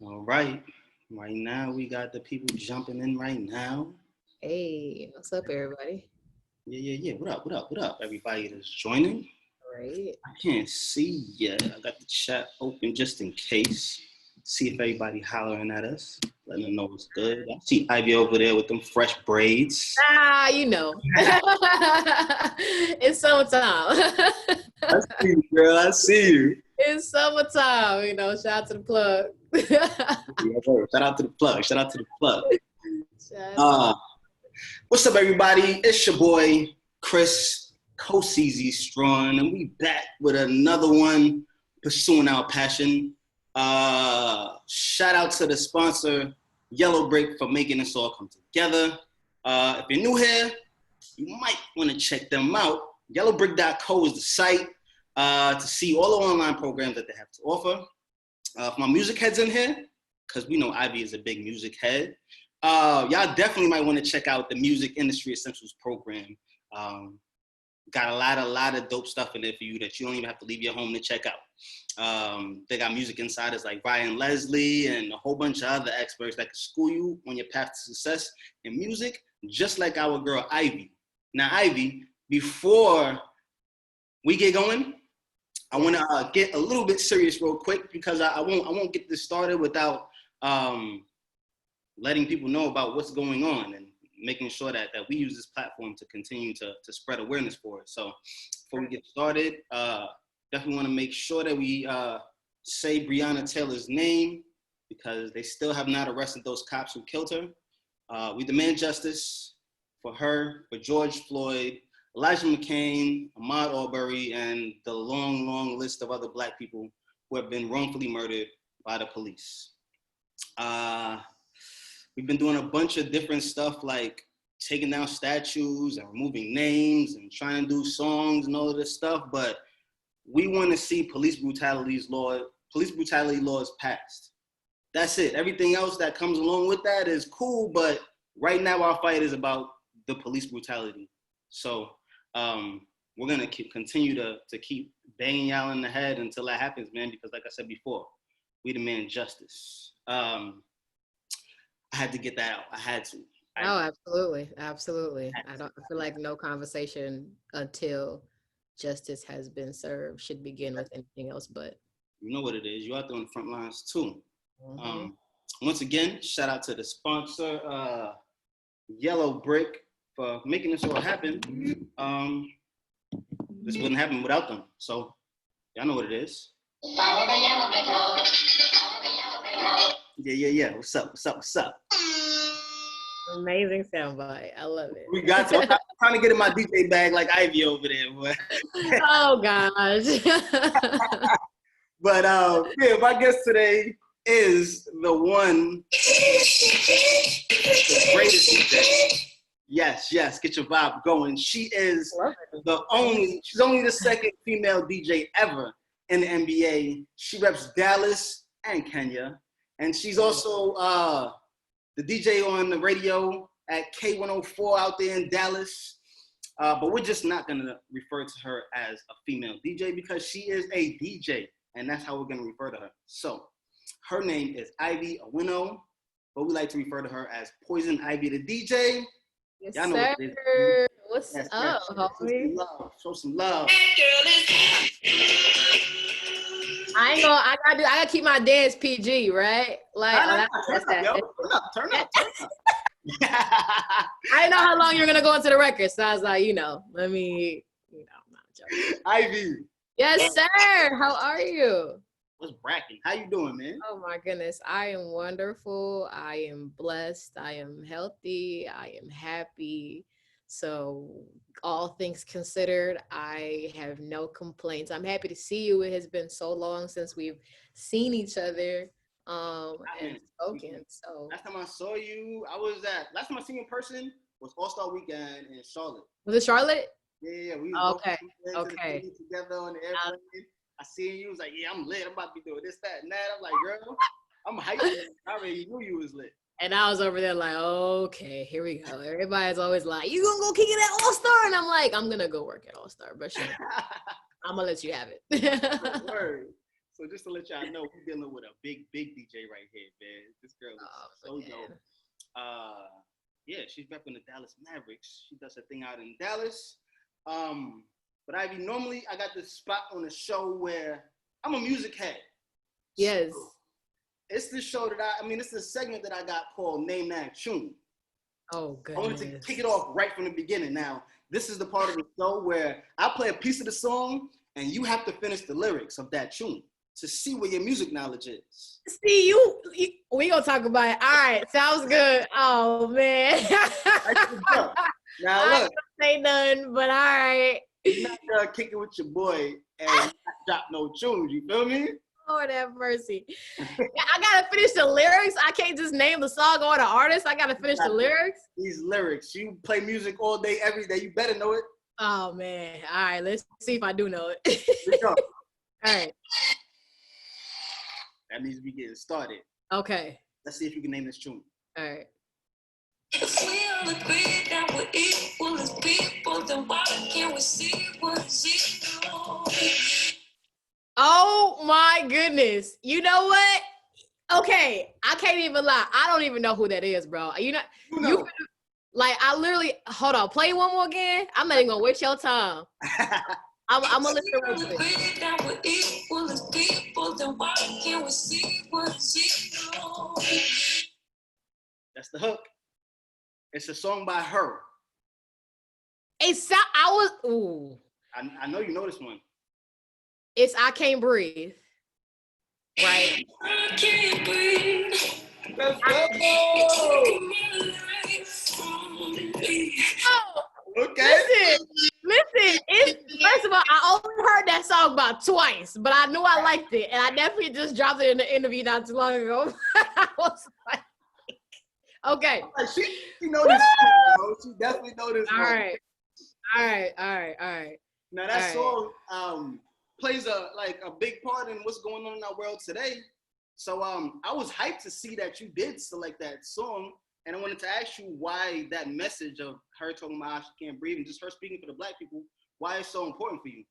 All right. Right now, we got the people jumping in right now. Hey, what's up, everybody? Yeah. What up, everybody that's joining? Great. I can't see yet. I got the chat open just in case. See if everybody hollering at us, letting them know what's good. I see Ivy over there with them fresh braids. You know. It's summertime. I see you, girl. I see you. It's summertime, shout out to the plug. Shout out to the plug. Shout out to the plug. Shout out. What's up, everybody? It's your boy, Chris, COseezy Strachan, and we back with another one, pursuing our passion. Shout out to the sponsor, Yellowbrick, for making us all come together. If you're new here, you might want to check them out. Yellowbrick.co is the site to see all the online programs that they have to offer. For my music heads in here, because we know Ivy is a big music head, y'all definitely might want to check out the Music Industry Essentials program. Got a lot of dope stuff in there for you that you don't even have to leave your home to check out. They got music insiders like Ryan Leslie and a whole bunch of other experts that can school you on your path to success in music, just like our girl Ivy. Now, Ivy, before we get going, I want to get a little bit serious real quick because I won't get this started without letting people know about what's going on and making sure that we use this platform to continue to spread awareness for it. So before we get started, definitely want to make sure that we say Breonna Taylor's name because they still have not arrested those cops who killed her. We demand justice for her, for George Floyd, Elijah McClain, Ahmaud Arbery, and the long list of other Black people who have been wrongfully murdered by the police. We've been doing a bunch of different stuff like taking down statues and removing names and trying to do songs and all of this stuff, but we want to see police brutality laws passed. That's it. Everything else that comes along with that is cool, but right now our fight is about the police brutality. So we're gonna continue to keep banging y'all in the head until that happens, man, because like I said before, we demand justice. I had to get that out. I had to. Absolutely. I feel like no conversation until justice has been served should begin with anything else but. You know what it is. You're out there on the front lines too. Mm-hmm. Once again, shout out to the sponsor, Yellowbrick, for making this all happen. This wouldn't happen without them. So y'all know what it is. Yeah. What's up? Amazing soundbite. I love it. We got to. I'm trying to get in my DJ bag like Ivy over there. But oh gosh. But yeah, my guest today is the one, the greatest DJ. Yes, get your vibe going. She is she's only the second female DJ ever in the NBA. She reps Dallas and Kenya. And she's also the DJ on the radio at K104 out there in Dallas. But we're just not going to refer to her as a female DJ because she is a DJ. And that's how we're going to refer to her. So her name is Ivy Awino, but we like to refer to her as Poizon Ivy the DJ. Yes, y'all know sir. what it is. What's up, homie? Show some love. I gotta keep my dance PG, right? Like Turn up. I didn't know how long you're gonna go into the record, so I was like, let me, I'm not joking. Ivy. Yes, sir. How are you? What's bracking? How you doing, man? Oh my goodness, I am wonderful. I am blessed. I am healthy. I am happy. So all things considered, I have no complaints. I'm happy to see you. It has been so long since we've seen each other and spoken. So last time I saw you, last time I seen you in person was All-Star Weekend in Charlotte. Was it Charlotte? Yeah. We okay. Together on the airplane. I seen you, was like, yeah, I'm lit. I'm about to be doing this, that, and that. I'm like, girl, I'm hyped. I already knew you was lit. And I was over there like, okay, here we go. Everybody's always like, you gonna go kick it at All-Star? And I'm like, I'm gonna go work at All-Star, but sure, I'm gonna let you have it. Word. So just to let y'all know, we're dealing with a big DJ right here, man. This girl is so dope. Yeah, she's repping the Dallas Mavericks. She does her thing out in Dallas. But Ivy, normally I got this spot on the show where I'm a music head. Yes. So it's the show that it's the segment that I got called Name That Tune. Oh, goodness. I wanted to kick it off right from the beginning. Now, this is the part of the show where I play a piece of the song and you have to finish the lyrics of that tune to see where your music knowledge is. See, we gonna talk about it. All right, sounds good. Oh, man. Now, look. I don't say nothing, but all right. You're not gonna kick it with your boy and not drop no tunes, you feel me? Lord have mercy. I gotta finish the lyrics. I can't just name the song or the artist. I gotta finish the lyrics. These lyrics. You play music all day, every day. You better know it. Oh, man. All right, let's see if I do know it. Let's go. All right. That means we getting started. Okay. Let's see if you can name this tune. All right. If we all agree that we're equal as people, then why can't we see what's equal? Oh my goodness. You know what? Okay, I can't even lie. I don't even know who that is, bro. I literally, hold on, play one more again. I'm not even gonna waste your time. I'm gonna listen to it. That we're equal as people, then why can't we see what's equal? That's the hook. It's a song by her. I know you know this one. It's I Can't Breathe. Right? I can't breathe. Let's go. Okay. Listen. First of all, I only heard that song about twice, but I knew I liked it, and I definitely just dropped it in the interview not too long ago. I was like, okay. She know this song, bro. She definitely know this song. All right. Now that song plays a big part in what's going on in our world today. So I was hyped to see that you did select that song, and I wanted to ask you why that message of her talking about how she can't breathe and just her speaking for the Black people, why it's so important for you.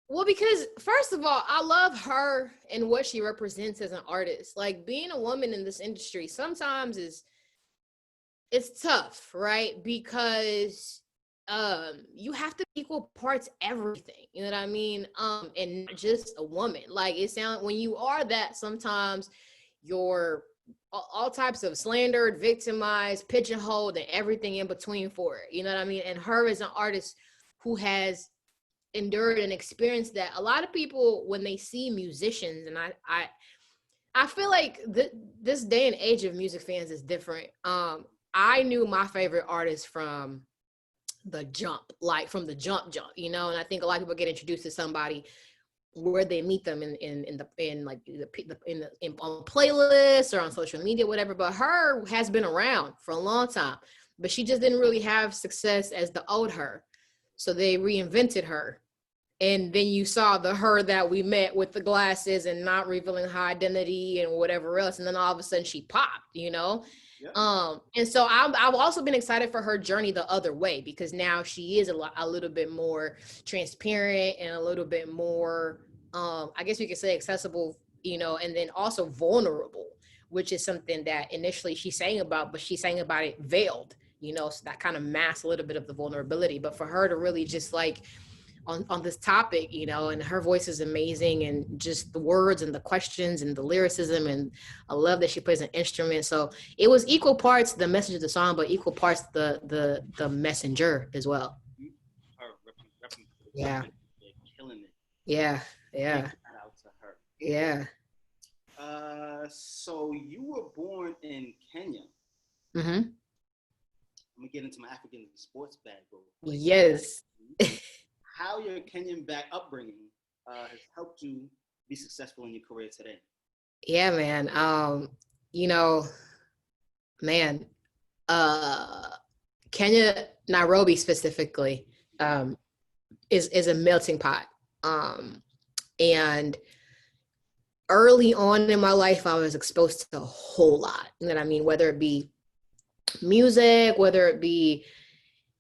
Well, because first of all, I love her and what she represents as an artist. Like, being a woman in this industry sometimes it's tough, right? Because you have to equal parts everything, you know what I mean? And not just a woman. Like, it sounds, when you are that, sometimes you're all types of slandered, victimized, pigeonholed, and everything in between for it, you know what I mean? And her as an artist who has endured and experienced that. A lot of people, when they see musicians, and I feel like this day and age of music fans is different. I knew my favorite artist from the jump, jump, you know, and I think a lot of people get introduced to somebody where they meet them on playlists or on social media, whatever. But her has been around for a long time, but she just didn't really have success as the old her. So they reinvented her. And then you saw the her that we met with the glasses and not revealing her identity and whatever else. And then all of a sudden she popped, you know? Yeah. And so I've also been excited for her journey the other way, because now she is a little bit more transparent and a little bit more, I guess you could say accessible, you know, and then also vulnerable, which is something that initially she sang about, but she sang about it veiled, you know, so that kind of masks a little bit of the vulnerability. But for her to really just like, on this topic, you know, and her voice is amazing, and just the words and the questions and the lyricism, and I love that she plays an instrument. So it was equal parts the message of the song, but equal parts the messenger as well. Yeah. Killing it. Yeah. Shout out to her. Yeah. So you were born in Kenya. Mm-hmm. I'm gonna get into my African sports bag, bro. Yes. How your Kenyan upbringing has helped you be successful in your career today? Yeah, man. You know, man, Kenya, Nairobi specifically, is a melting pot. And early on in my life, I was exposed to a whole lot. You know what I mean? Whether it be music, whether it be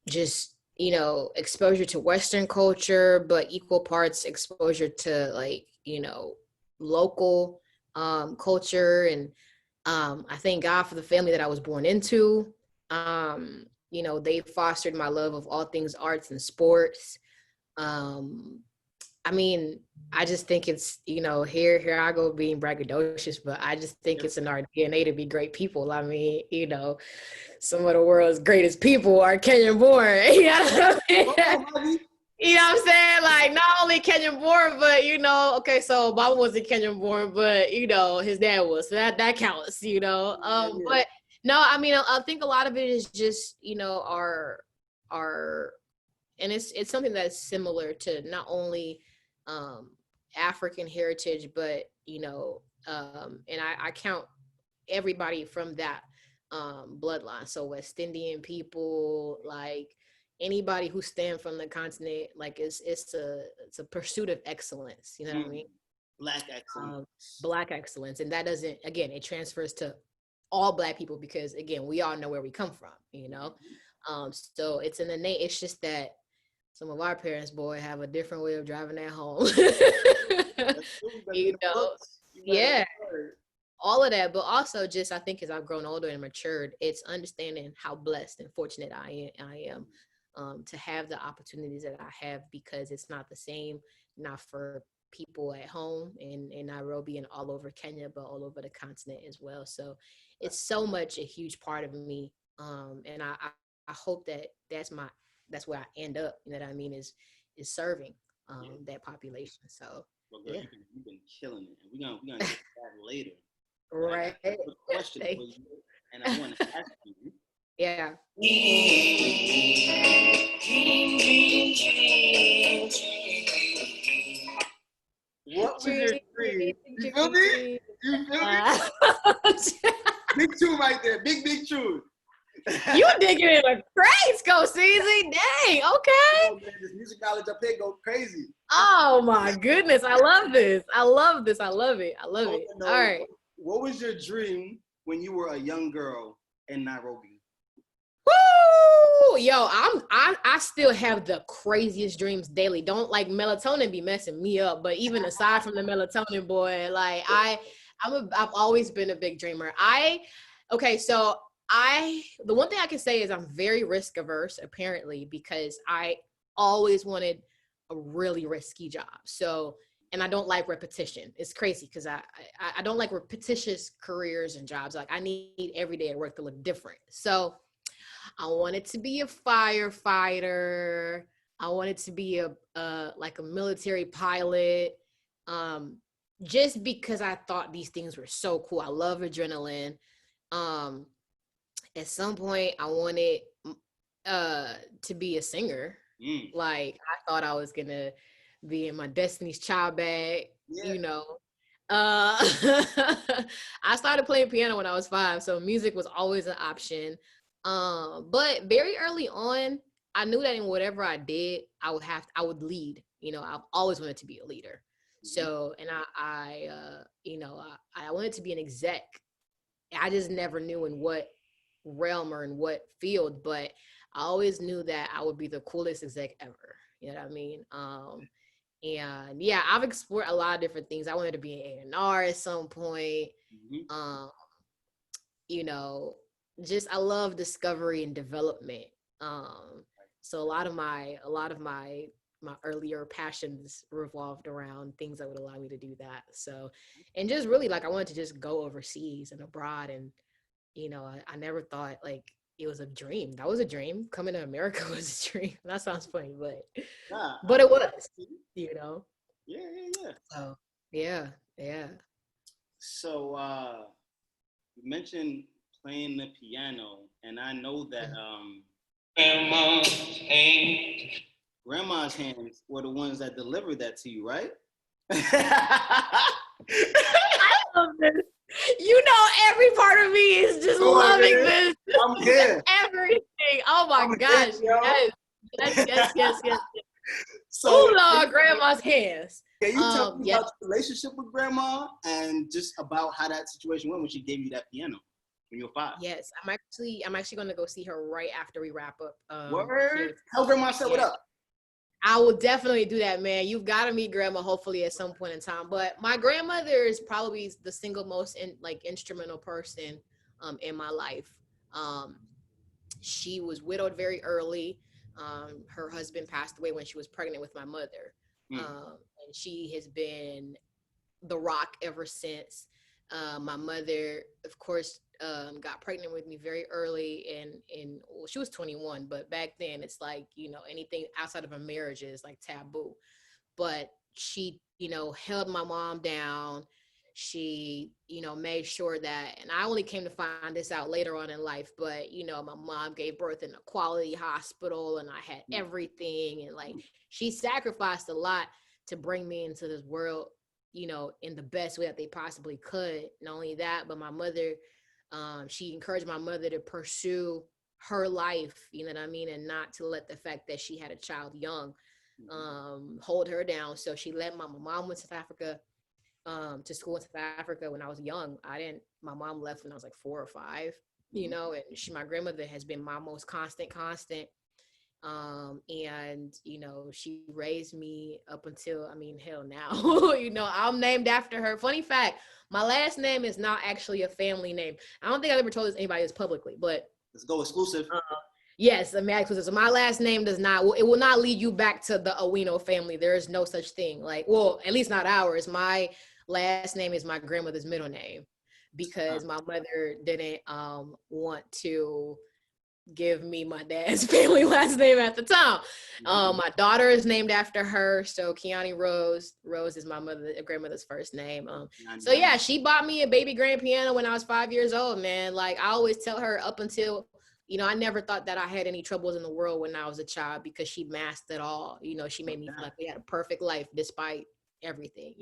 just, you know, exposure to Western culture, but equal parts exposure to, like, you know, local culture, and I thank God for the family that I was born into. You know, they fostered my love of all things arts and sports. I mean, I just think it's, you know, here I go being braggadocious, but I just think it's in our DNA to be great people. I mean, you know, some of the world's greatest people are Kenyan born. You know what I mean? You know what I'm saying? Like, not only Kenyan born, but, you know, okay, so Baba wasn't Kenyan born, but, you know, his dad was. So that counts, you know. But no, I mean, I think a lot of it is just, you know, our and it's something that's similar to not only African heritage, but, you know, and I count everybody from that bloodline. So West Indian people, like anybody who stand from the continent, like it's a pursuit of excellence. You know what I mean? Black excellence. Black excellence, and that doesn't, again, it transfers to all Black people because, again, we all know where we come from. You know, so it's in the name. It's just that some of our parents, boy, have a different way of driving that home. You know, yeah, all of that. But also, just I think as I've grown older and matured, it's understanding how blessed and fortunate I am to have the opportunities that I have, because it's not the same, not for people at home in Nairobi and all over Kenya, but all over the continent as well. So it's so much a huge part of me. And I hope that that's where I end up. You know what I mean? Is serving that population. So well, girl, you've been killing it, and we're gonna get to that later. Right. I have a question for you, and I want to ask you. Yeah. What was your dream? You feel me? You feel me? Big tune right there. Big tune. You digging in a craze, COseezy. Dang, okay. Oh, man, this music knowledge up here go crazy. Oh my goodness, I love this. I love it. I love it. All right. What was your dream when you were a young girl in Nairobi? Woo! Yo, I still have the craziest dreams daily. Don't like melatonin be messing me up, but even aside from the melatonin, boy, like I've always been a big dreamer. The one thing I can say is I'm very risk averse, apparently, because I always wanted a really risky job. So, and I don't like repetition. It's crazy because I don't like repetitious careers and jobs. Like I need every day at work to look different. So I wanted to be a firefighter. I wanted to be a military pilot. Just because I thought these things were so cool. I love adrenaline. At some point I wanted to be a singer. Like I thought I was gonna be in my Destiny's Child bag, you know. I started playing piano when I was 5, so music was always an option. But very early on, I knew that in whatever I did, I would lead. You know, I've always wanted to be a leader. So, and I wanted to be an exec. I just never knew in what realm or in what field, but I always knew that I would be the coolest exec ever. You know what I mean? And yeah, I've explored a lot of different things. I wanted to be an A&R at some point. You know, just I love discovery and development. So a lot of my earlier passions revolved around things that would allow me to do that. So, and just really like I wanted to just go overseas and abroad, and you know, I never thought like it was a dream. That was a dream. Coming to America was a dream. That sounds funny, but it was, you know. Yeah. So yeah. So you mentioned playing the piano, and I know that grandma's hands were the ones that delivered that to you, right? I love this. You know, every part of me is just loving this. I'm here. Everything. Oh my gosh. Yes. So, Lord, grandma's hands. Can you tell me about the relationship with grandma and just about how that situation went when she gave you that piano when you were 5? Yes, I'm actually going to go see her right after we wrap up. Word. Tell grandma I said what up. I will definitely do that, man. You've got to meet grandma hopefully at some point in time. But my grandmother is probably the single most instrumental person in my life. Um, she was widowed very early. Her husband passed away when she was pregnant with my mother. And she has been the rock ever since. My mother, of course, got pregnant with me very early, and well, she was 21, but back then it's like, anything outside of a marriage is like taboo. But she, held my mom down. She, made sure that, and I only came to find this out later on in life, but, my mom gave birth in a quality hospital and I had everything. And like, she sacrificed a lot to bring me into this world, in the best way that they possibly could. Not only that, but my mother, she encouraged my mother to pursue her life, you know what I mean? And not to let the fact that she had a child young hold her down. So she let my mom went to South Africa, to school in South Africa when I was young. My mom left when I was like 4 or 5, and my grandmother has been my most constant. And she raised me up until, hell now, I'm named after her. Funny fact, my last name is not actually a family name. I don't think I've ever told this anybody this publicly, but let's go exclusive. Yes, exclusive. So my last name it will not lead you back to the Owino family. There is no such thing. At least not ours. My last name is my grandmother's middle name because my mother didn't want to give me my dad's family last name at the time. My daughter is named after her. So Kiani Rose. Rose is my grandmother's first name. So yeah, she bought me a baby grand piano when I was 5 years old, man. Like I always tell her up until, I never thought that I had any troubles in the world when I was a child because she masked it all. She made me feel like we had a perfect life despite everything,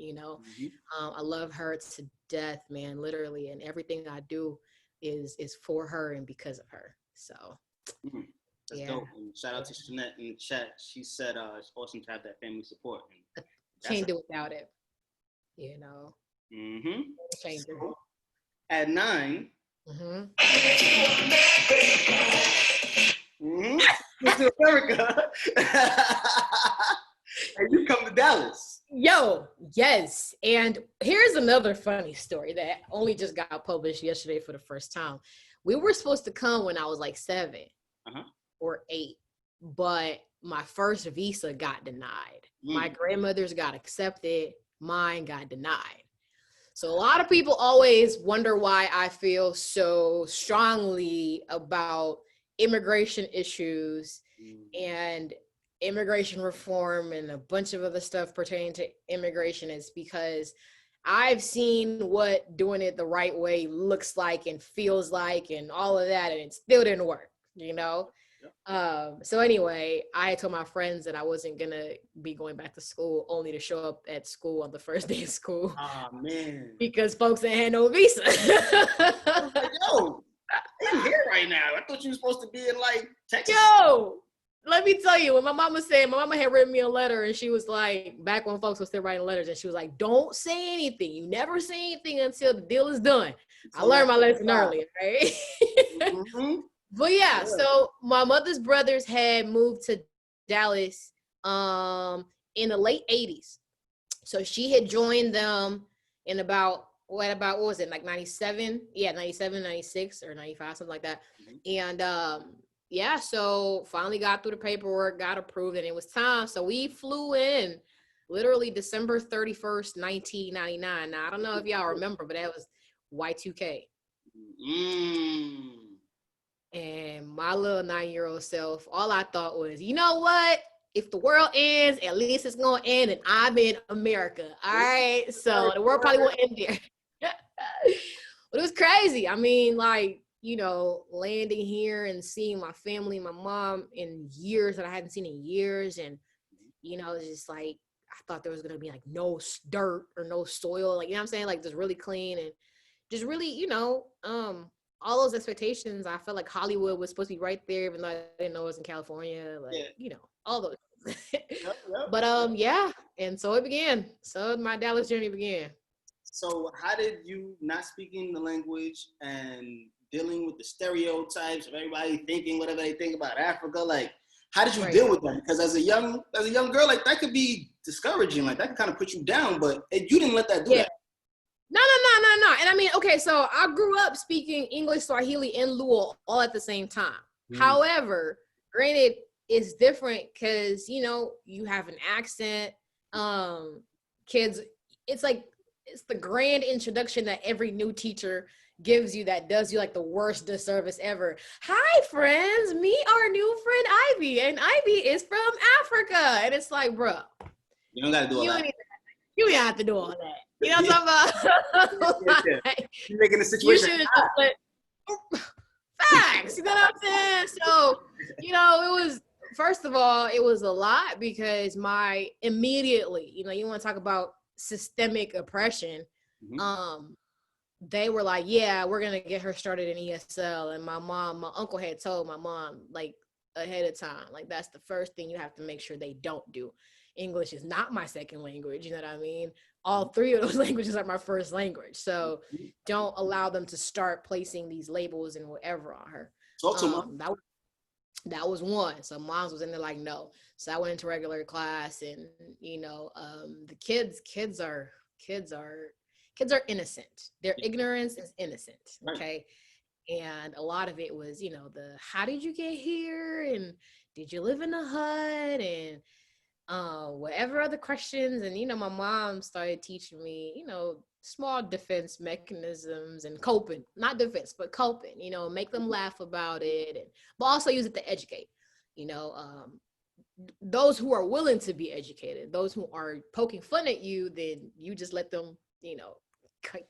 I love her to death, man, literally. And everything I do is for her and because of her. So that's dope. And shout out to Jeanette in the chat. She said it's awesome to have that family support. And can't do without it. So, at 9. To America. And you come to Dallas. Yo, yes. And here's another funny story that only just got published yesterday for the first time. We were supposed to come when I was like 7 or 8, but my first visa got denied. My grandmother's got accepted, mine got denied. So a lot of people always wonder why I feel so strongly about immigration issues and immigration reform and a bunch of other stuff pertaining to immigration. Is because I've seen what doing it the right way looks like and feels like and all of that, and it still didn't work, So anyway, I told my friends that I wasn't gonna be going back to school, only to show up at school on the first day of school. Oh man, because folks ain't had no visa. I was like, yo, I'm here right now. I thought you were supposed to be in like Texas. Yo, let me tell you, when my mama had written me a letter, and she was like, back when folks were still writing letters, and she was like, don't say anything. You never say anything until the deal is done. I learned my lesson early, right? But yeah, so my mother's brothers had moved to Dallas in the late 80s. So she had joined them in what was it, like 97? Yeah, 97, 96 or 95, something like that. And so finally got through the paperwork, got approved, and it was time. So we flew in literally December 31st, 1999. Now, I don't know if y'all remember, but that was Y2K. And my little 9-year-old self, all I thought was, you know what? If the world ends, at least it's going to end and I'm in America. All right. So the world probably won't end there. But it was crazy. I mean, like, landing here and seeing my family, my mom in years that I hadn't seen in years. And, it's just like, I thought there was going to be like no dirt or no soil. Like, you know what I'm saying? Like just really clean and just really, all those expectations. I felt like Hollywood was supposed to be right there, even though I didn't know it was in California. Like, all those. But and so it began. So my Dallas journey began. So how did you, not speaking the language and dealing with the stereotypes of everybody thinking whatever they think about Africa, like How did you deal with that? Because as a young girl, like that could be discouraging. Like that could kind of put you down, but you didn't let that do that. No. And I mean, okay, so I grew up speaking English, Swahili, and Luo all at the same time. However, granted, it's different because, you know, you have an accent. Kids, it's the grand introduction that every new teacher gives you that does you like the worst disservice ever. Hi, friends, meet our new friend Ivy, and Ivy is from Africa. And it's like, bro, you don't gotta do all that. You don't have to do all that. You know what I'm talking about? You're making the situation. You should facts. You know what I'm saying? So, you know, it was, first of all, it was a lot because immediately, you know, you want to talk about systemic oppression. They were like, yeah, we're going to get her started in ESL. And my uncle had told my mom, like, ahead of time, like, that's the first thing you have to make sure they don't do. English is not my second language, you know what I mean? All three of those languages are my first language. So don't allow them to start placing these labels and whatever on her. That was one. So moms was in there like, no. So I went into regular class, and, you know, the kids are innocent. Their ignorance is innocent. Okay. And a lot of it was, you know, how did you get here? And did you live in a hut? And whatever other questions. And, you know, my mom started teaching me, you know, small defense mechanisms and coping, not defense, but coping, you know, make them laugh about it, but also use it to educate, you know, those who are willing to be educated. Those who are poking fun at you, then you just let them, you know, can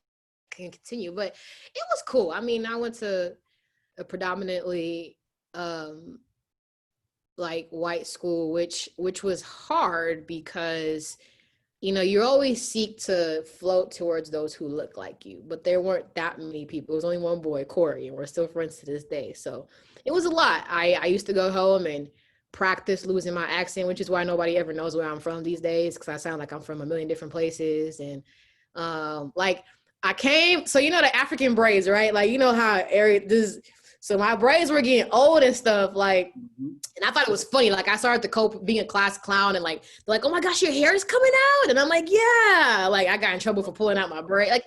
continue. But it was cool. I mean, I went to a predominantly like white school, which was hard because, you know, you always seek to float towards those who look like you, but there weren't that many people. It was only one boy, Corey, and we're still friends to this day. So it was a lot. I used to go home and practice losing my accent, which is why nobody ever knows where I'm from these days, because I sound like I'm from a million different places. And like I came, so you know the African braids, right? Like, you know how so my braids were getting old and stuff, like, and I thought it was funny. Like, I started to cope being a class clown, and like, they're like, oh my gosh, your hair is coming out. And I'm like, yeah. Like, I got in trouble for pulling out my braid. Like,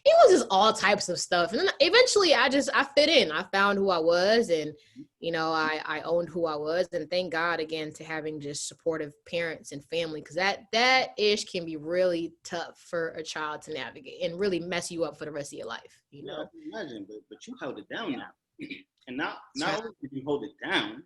it was just all types of stuff. And then eventually I fit in. I found who I was, and, you know, I owned who I was. And thank God again to having just supportive parents and family, because that ish can be really tough for a child to navigate and really mess you up for the rest of your life, you know? I can imagine, but you held it down now. And not only did you hold it down,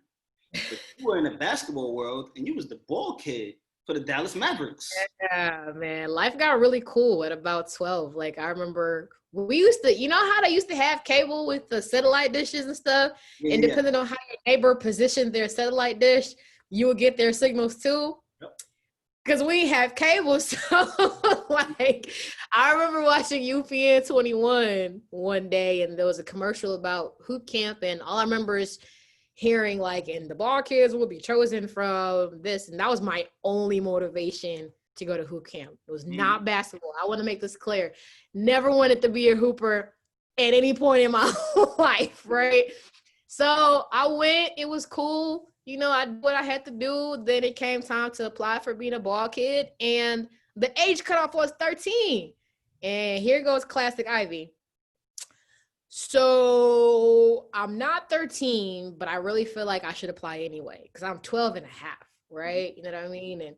but you were in the basketball world, and you was the ball kid for the Dallas Mavericks. Yeah, man. Life got really cool at about 12. Like, I remember we used to, you know how they used to have cable with the satellite dishes and stuff? Yeah, and depending on how your neighbor positioned their satellite dish, you would get their signals too. Yep. Because we have cable, so like I remember watching UPN 21 one day, and there was a commercial about hoop camp, and all I remember is hearing like, and the ball kids will be chosen from this, and that was my only motivation to go to hoop camp. It was not basketball. I want to make this clear. Never wanted to be a hooper at any point in my life, right? So I went. It was cool. You know, I did what I had to do. Then it came time to apply for being a ball kid, and the age cutoff was 13. And here goes classic Ivy. So I'm not 13, but I really feel like I should apply anyway, because I'm 12 and a half, right? You know what I mean? And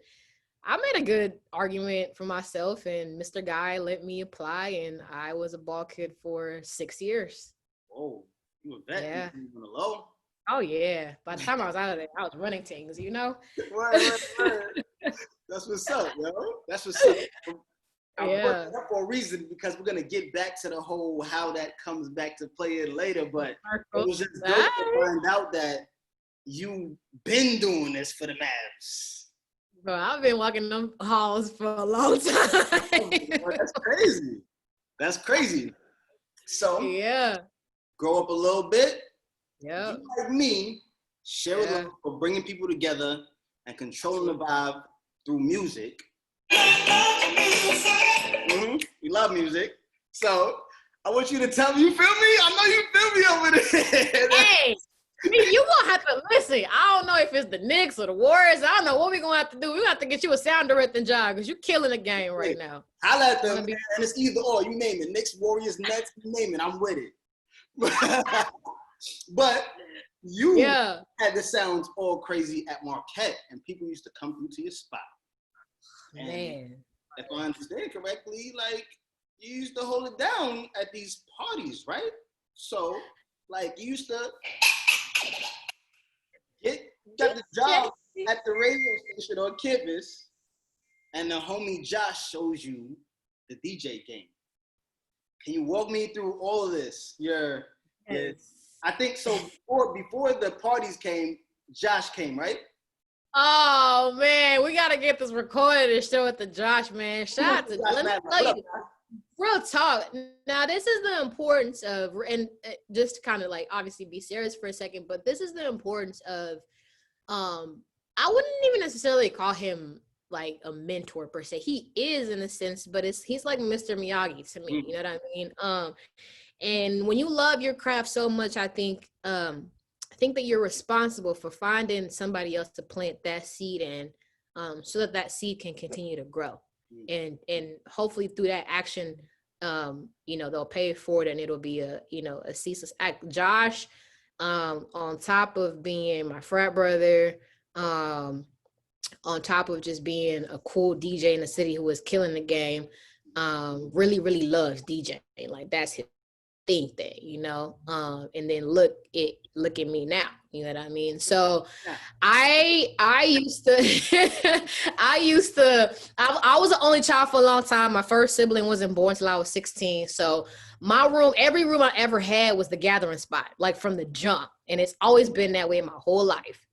I made a good argument for myself, and Mr. Guy let me apply, and I was a ball kid for 6 years. Oh, you a vet? Yeah. You on the low? Oh, yeah. By the time I was out of there, I was running things, you know? Right. That's what's up, yo. That's what's up. I'm bringing it up for a reason, because we're going to get back to the whole how that comes back to play it later. But it was just dope to find out that you've been doing this for the Mavs. Bro, I've been walking them halls for a long time. Bro, that's crazy. That's crazy. So, grow up a little bit. Yeah. You, like me, share a love for bringing people together and controlling the vibe through music. We love music. So I want you to tell me, you feel me? I know you feel me over there. Hey, You gonna have to listen. I don't know if it's the Knicks or the Warriors. I don't know what we're gonna have to do. We're gonna have to get you a sound directing job because you're killing the game right now. I let them, and it's either or. You name it, Knicks, Warriors, Nets, you name it. I'm with it. But you had the sounds all crazy at Marquette, and people used to come through to your spot. And man, if I understand correctly, like you used to hold it down at these parties, right? So, like you used to got the job at the radio station on campus, and the homie Josh shows you the DJ game. Can you walk me through all of this? I think so. Before the parties came, Josh came, right? Oh man, we gotta get this recorded and show it to Josh, man. Shout out to let me tell you, real talk. Now, this is the importance of, and just to kind of like obviously be serious for a second, but this is the importance of, I wouldn't even necessarily call him like a mentor per se. He is in a sense, but he's like Mr. Miyagi to me. You know what I mean? And when you love your craft so much, I think that you're responsible for finding somebody else to plant that seed in, so that seed can continue to grow. And hopefully through that action, they'll pay it forward and it'll be a ceaseless act. Josh, on top of being my frat brother, on top of just being a cool DJ in the city who was killing the game, really, really loves DJing. Like that's his thing, and then look at me now, you know what I mean? So I used to I was the only child for a long time. My first sibling wasn't born until I was 16. So every room I ever had was the gathering spot, like from the jump. And it's always been that way my whole life.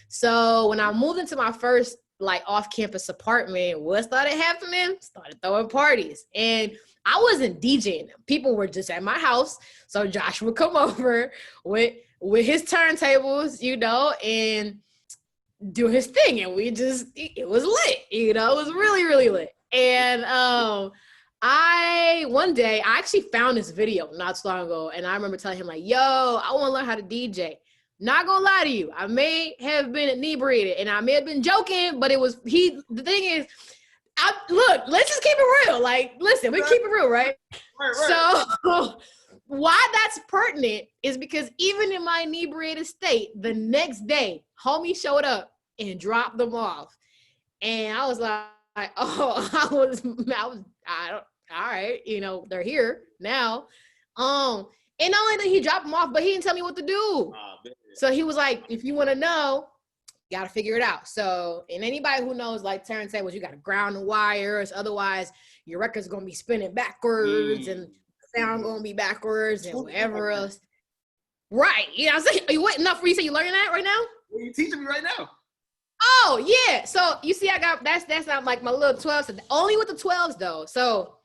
So when I moved into my first like off-campus apartment, what started happening? Started throwing parties. And I wasn't DJing them. People were just at my house. So Josh would come over with his turntables, and do his thing. And it was lit, it was really, really lit. And one day I actually found this video not so long ago. And I remember telling him like, yo, I want to learn how to DJ. Not gonna lie to you, I may have been inebriated and I may have been joking, but the thing is, look, let's just keep it real. Like, listen, we keep it real, right? Right. So why that's pertinent is because even in my inebriated state, the next day, homie showed up and dropped them off. And I was like, oh, all right, they're here now. And not only did he drop them off, but he didn't tell me what to do. So he was like, if you want to know, you got to figure it out. So, and anybody who knows like turntables, you got to ground the wires. Otherwise, your record's going to be spinning backwards and the sound going to be backwards and whatever else. Right. Yeah. I'm saying, are you waiting enough for you say you learning that right now? Well, you're teaching me right now. Oh, yeah. So you see, I got, that's not like my little 12s. Only with the 12s though. So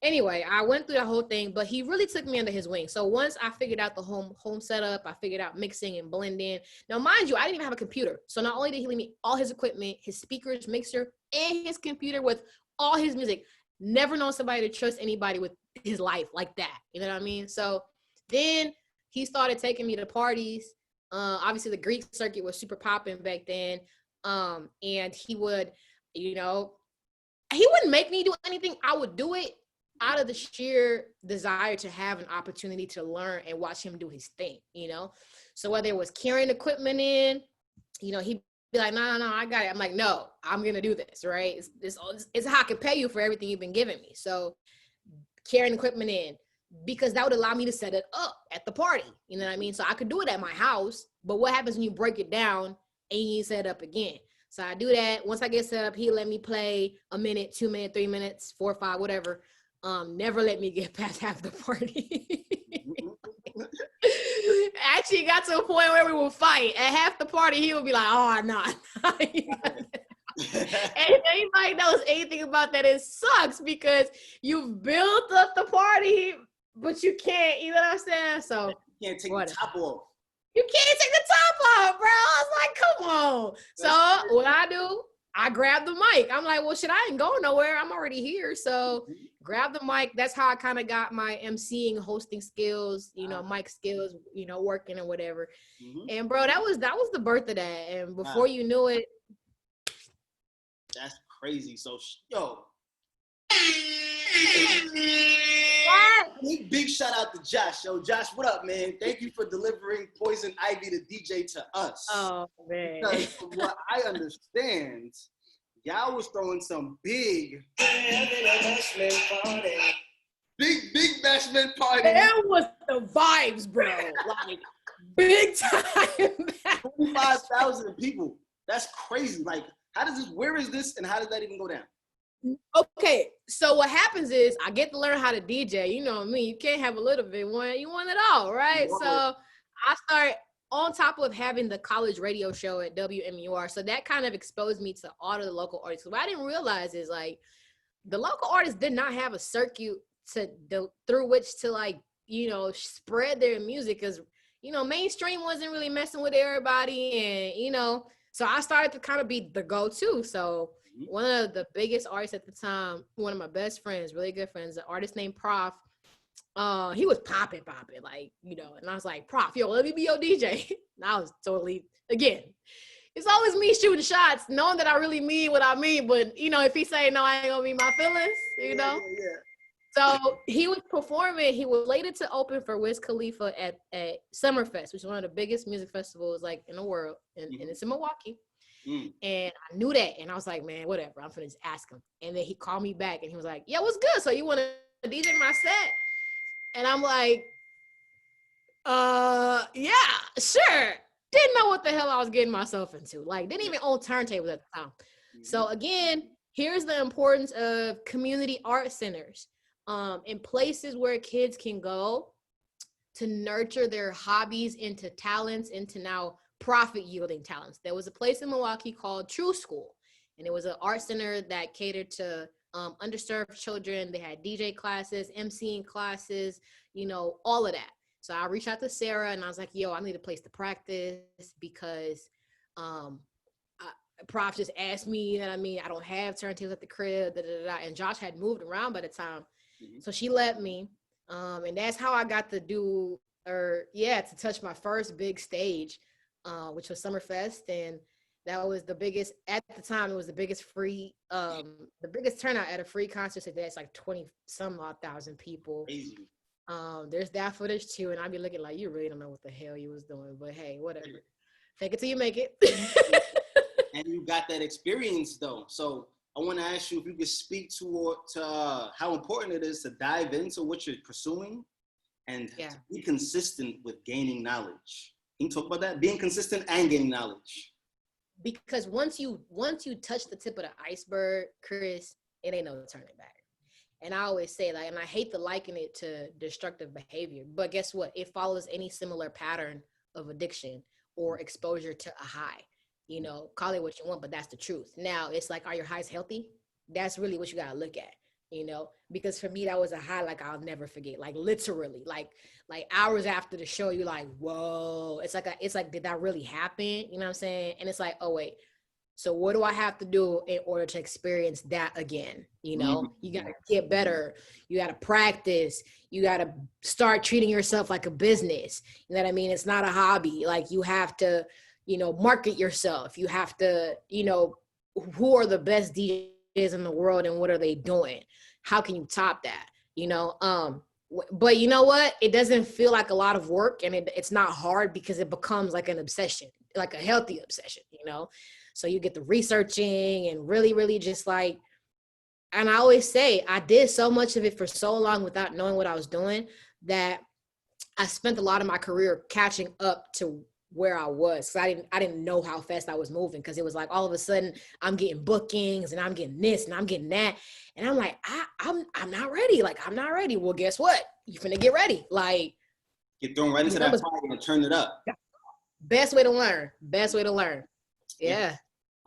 anyway, I went through the whole thing, but he really took me under his wing. So once I figured out the home setup, I figured out mixing and blending. Now, mind you, I didn't even have a computer. So not only did he leave me all his equipment, his speakers, mixer, and his computer with all his music, never known somebody to trust anybody with his life like that. You know what I mean? So then he started taking me to parties. Obviously, the Greek circuit was super popping back then. And he would, he wouldn't make me do anything. I would do it out of the sheer desire to have an opportunity to learn and watch him do his thing, So whether it was carrying equipment in, he'd be like, no, I got it. I'm like, no, I'm going to do this, right? It's how I can pay you for everything you've been giving me. So carrying equipment in, because that would allow me to set it up at the party. You know what I mean? So I could do it at my house, but what happens when you break it down and you need to set it up again? So I do that. Once I get set up, he let me play a minute, 2 minutes, 3 minutes, 4 or 5, whatever. Never let me get past half the party. Actually got to a point where we would fight. At half the party, he would be like, oh, no. And if anybody knows anything about that, it sucks because you've built up the party, but you can't, you know what I'm saying? So you can't take the top off. You can't take the top off, bro. I was like, come on. So what I do, I grabbed the mic. I'm like, well, shit, I ain't going nowhere. I'm already here. So grab the mic. That's how I kind of got my emceeing, hosting skills, mic skills, working and whatever. And bro, that was the birth of that. And before you knew it. That's crazy. So, yo. Big shout out to Josh. Yo, Josh, what up, man? Thank you for delivering Poizon Ivy the DJ to us. Oh, man. Because from what I understand, y'all was throwing some big bashment party. That was the vibes, bro. Like, big time. 25,000 people. That's crazy. Like, where is this, and how does that even go down? Okay, so what happens is I get to learn how to DJ. You know me, you can't have a little bit, you want it all, right? So I start on top of having the college radio show at WMUR. So that kind of exposed me to all of the local artists. What I didn't realize is like the local artists did not have a circuit through which to spread their music, because mainstream wasn't really messing with everybody, and so I started to kind of be the go-to. So one of the biggest artists at the time, one of my best friends, really good friends, an artist named Prof. He was popping, like, and I was like, Prof, yo, let me be your DJ. And I was totally, again, it's always me shooting shots, knowing that I really mean what I mean. But, if he say no, I ain't gonna be my feelings, Yeah. So he was performing. He was slated to open for Wiz Khalifa at Summerfest, which is one of the biggest music festivals like in the world, and it's in Milwaukee. And I knew that, and I was like, man, whatever, I'm finna just ask him. And then he called me back, and he was like, yeah, what's good? So you want to DJ my set? And I'm like, yeah, sure. Didn't know what the hell I was getting myself into. Like, didn't even own turntables at the time. So again, here's the importance of community art centers, in places where kids can go to nurture their hobbies into talents, into now profit yielding talents. There was a place in Milwaukee called True School, and it was an art center that catered to underserved children. They had DJ classes, MCing classes, all of that. So I reached out to Sarah and I was like, yo, I need a place to practice because Prof just asked me, I don't have turntables at the crib, and Josh had moved around by the time. So she let me, and that's how I got to to touch my first big stage, which was Summerfest. And that was the biggest, at the time, it was the biggest free, the biggest turnout at a free concert. So that's like 20 some odd thousand people. Crazy. There's that footage too. And I'd be looking like, you really don't know what the hell you was doing, but hey, whatever. Fake it till you make it. And you got that experience though. So I want to ask you if you could speak to how important it is to dive into what you're pursuing and to be consistent with gaining knowledge. Can you talk about that? Being consistent and gaining knowledge. Because once you touch the tip of the iceberg, Chris, it ain't no turning back. And I always say, and I hate to liken it to destructive behavior, but guess what? It follows any similar pattern of addiction or exposure to a high. Call it what you want, but that's the truth. Now, it's like, are your highs healthy? That's really what you got to look at, because for me, that was a high like I'll never forget, like literally, like hours after the show, you're like, whoa, it's like, did that really happen? You know what I'm saying? And it's like, oh, wait, so what do I have to do in order to experience that again? You got to get better. You got to practice. You got to start treating yourself like a business. You know what I mean? It's not a hobby. Like you have to, market yourself. You have to, who are the best DJs in the world and what are they doing? How can you top that? But you know what? It doesn't feel like a lot of work, and it's not hard because it becomes like an obsession, like a healthy obsession, So you get the researching and really, really just like, and I always say, I did so much of it for so long without knowing what I was doing that I spent a lot of my career catching up to where I was. So I didn't know how fast I was moving, because it was like all of a sudden I'm getting bookings and I'm getting this and I'm getting that. And I'm like, I'm not ready. Like, I'm not ready. Well, guess what? You finna get ready. Like, get thrown right into that fire and turn it up. Best way to learn. Yeah.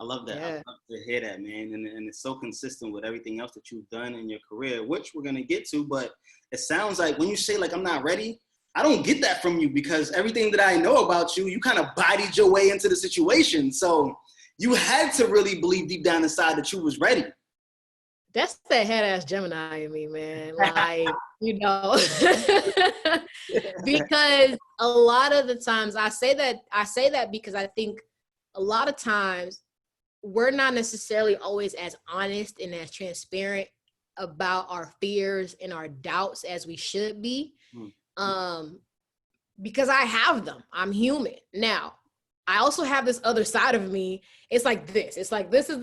I love that. I love to hear that, man. And it's so consistent with everything else that you've done in your career, which we're going to get to. But it sounds like when you say, like, I'm not ready, I don't get that from you, because everything that I know about you, you kind of bodied your way into the situation. So you had to really believe deep down inside that you was ready. That's that head ass Gemini in me, man. Like, you know, because a lot of the times I say that because I think a lot of times we're not necessarily always as honest and as transparent about our fears and our doubts as we should be. Because I have them. I'm human. Now, I also have this other side of me. It's like this. It's like this is,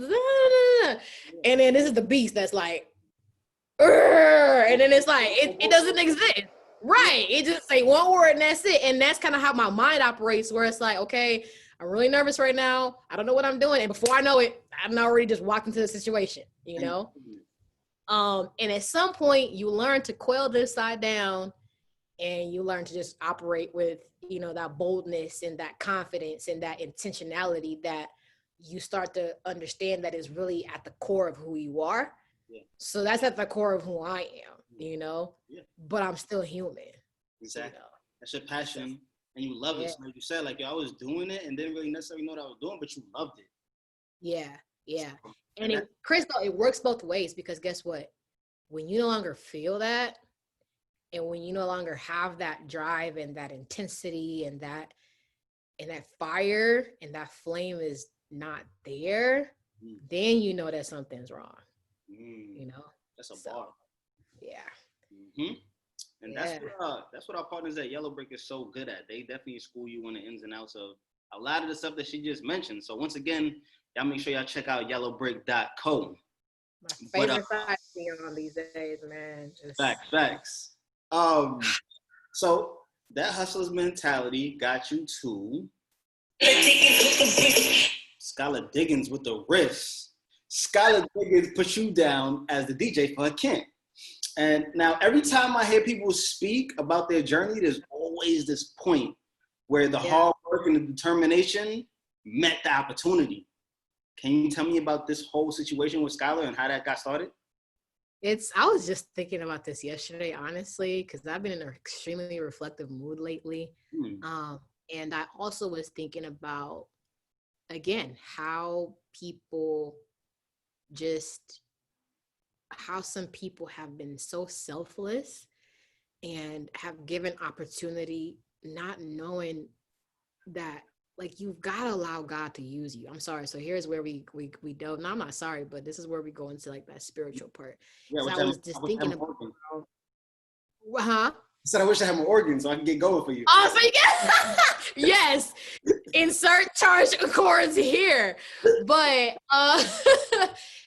and then this is the beast that's like, and then it's like it doesn't exist. Right. It just say one word and that's it. And that's kind of how my mind operates, where it's like, okay, I'm really nervous right now. I don't know what I'm doing. And before I know it, I'm already just walked into the situation, you know? And at some point you learn to quail this side down, and you learn to just operate with, you know, that boldness and that confidence and that intentionality that you start to understand that is really at the core of who you are. Yeah. So that's at the core of who I am, you know, but I'm still human. Exactly. You know? That's your passion and you love it. So like you said, like, yo, I was doing it and didn't really necessarily know what I was doing, but you loved it. Yeah. Yeah. And Chris, it works both ways, because guess what? When you no longer feel that, and when you no longer have that drive and that intensity and that fire and that flame is not there, then you know that something's wrong. You know? That's a bar. Yeah. And that's what our partners at Yellowbrick is so good at. They definitely school you on the ins and outs of a lot of the stuff that she just mentioned. So once again, y'all make sure y'all check out yellowbrick.co. My favorite side to be on these days, man. Facts. So that hustler's mentality got you to Skylar Diggins with the riffs. Skylar Diggins put you down as the DJ for her camp. And now every time I hear people speak about their journey, there's always this point where the hard work and the determination met the opportunity. Can you tell me about this whole situation with Skylar and how that got started? I was just thinking about this yesterday, honestly, because I've been in an extremely reflective mood lately. And I also was thinking about, again, how some people have been so selfless and have given opportunity, not knowing that, like, you've got to allow God to use you. I'm sorry. So here's where we don't. No, I'm not sorry, but this is where we go into like that spiritual part. Yeah, so I was just thinking about. I said I wish I had more organs so I can get going for you. Oh, so you get yes. Insert charge chords here. But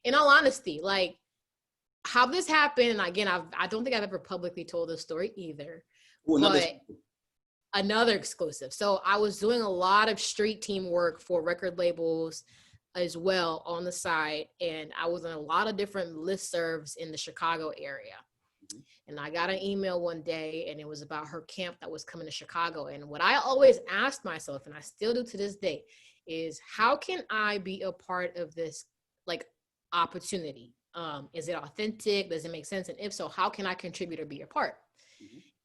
in all honesty, like, how this happened, and again, I don't think I've ever publicly told this story either. Another exclusive. So I was doing a lot of street team work for record labels as well on the side. And I was in a lot of different listservs in the Chicago area. And I got an email one day, and it was about her camp that was coming to Chicago. And what I always asked myself, and I still do to this day, is how can I be a part of this, like, opportunity? Is it authentic? Does it make sense? And if so, how can I contribute or be a part?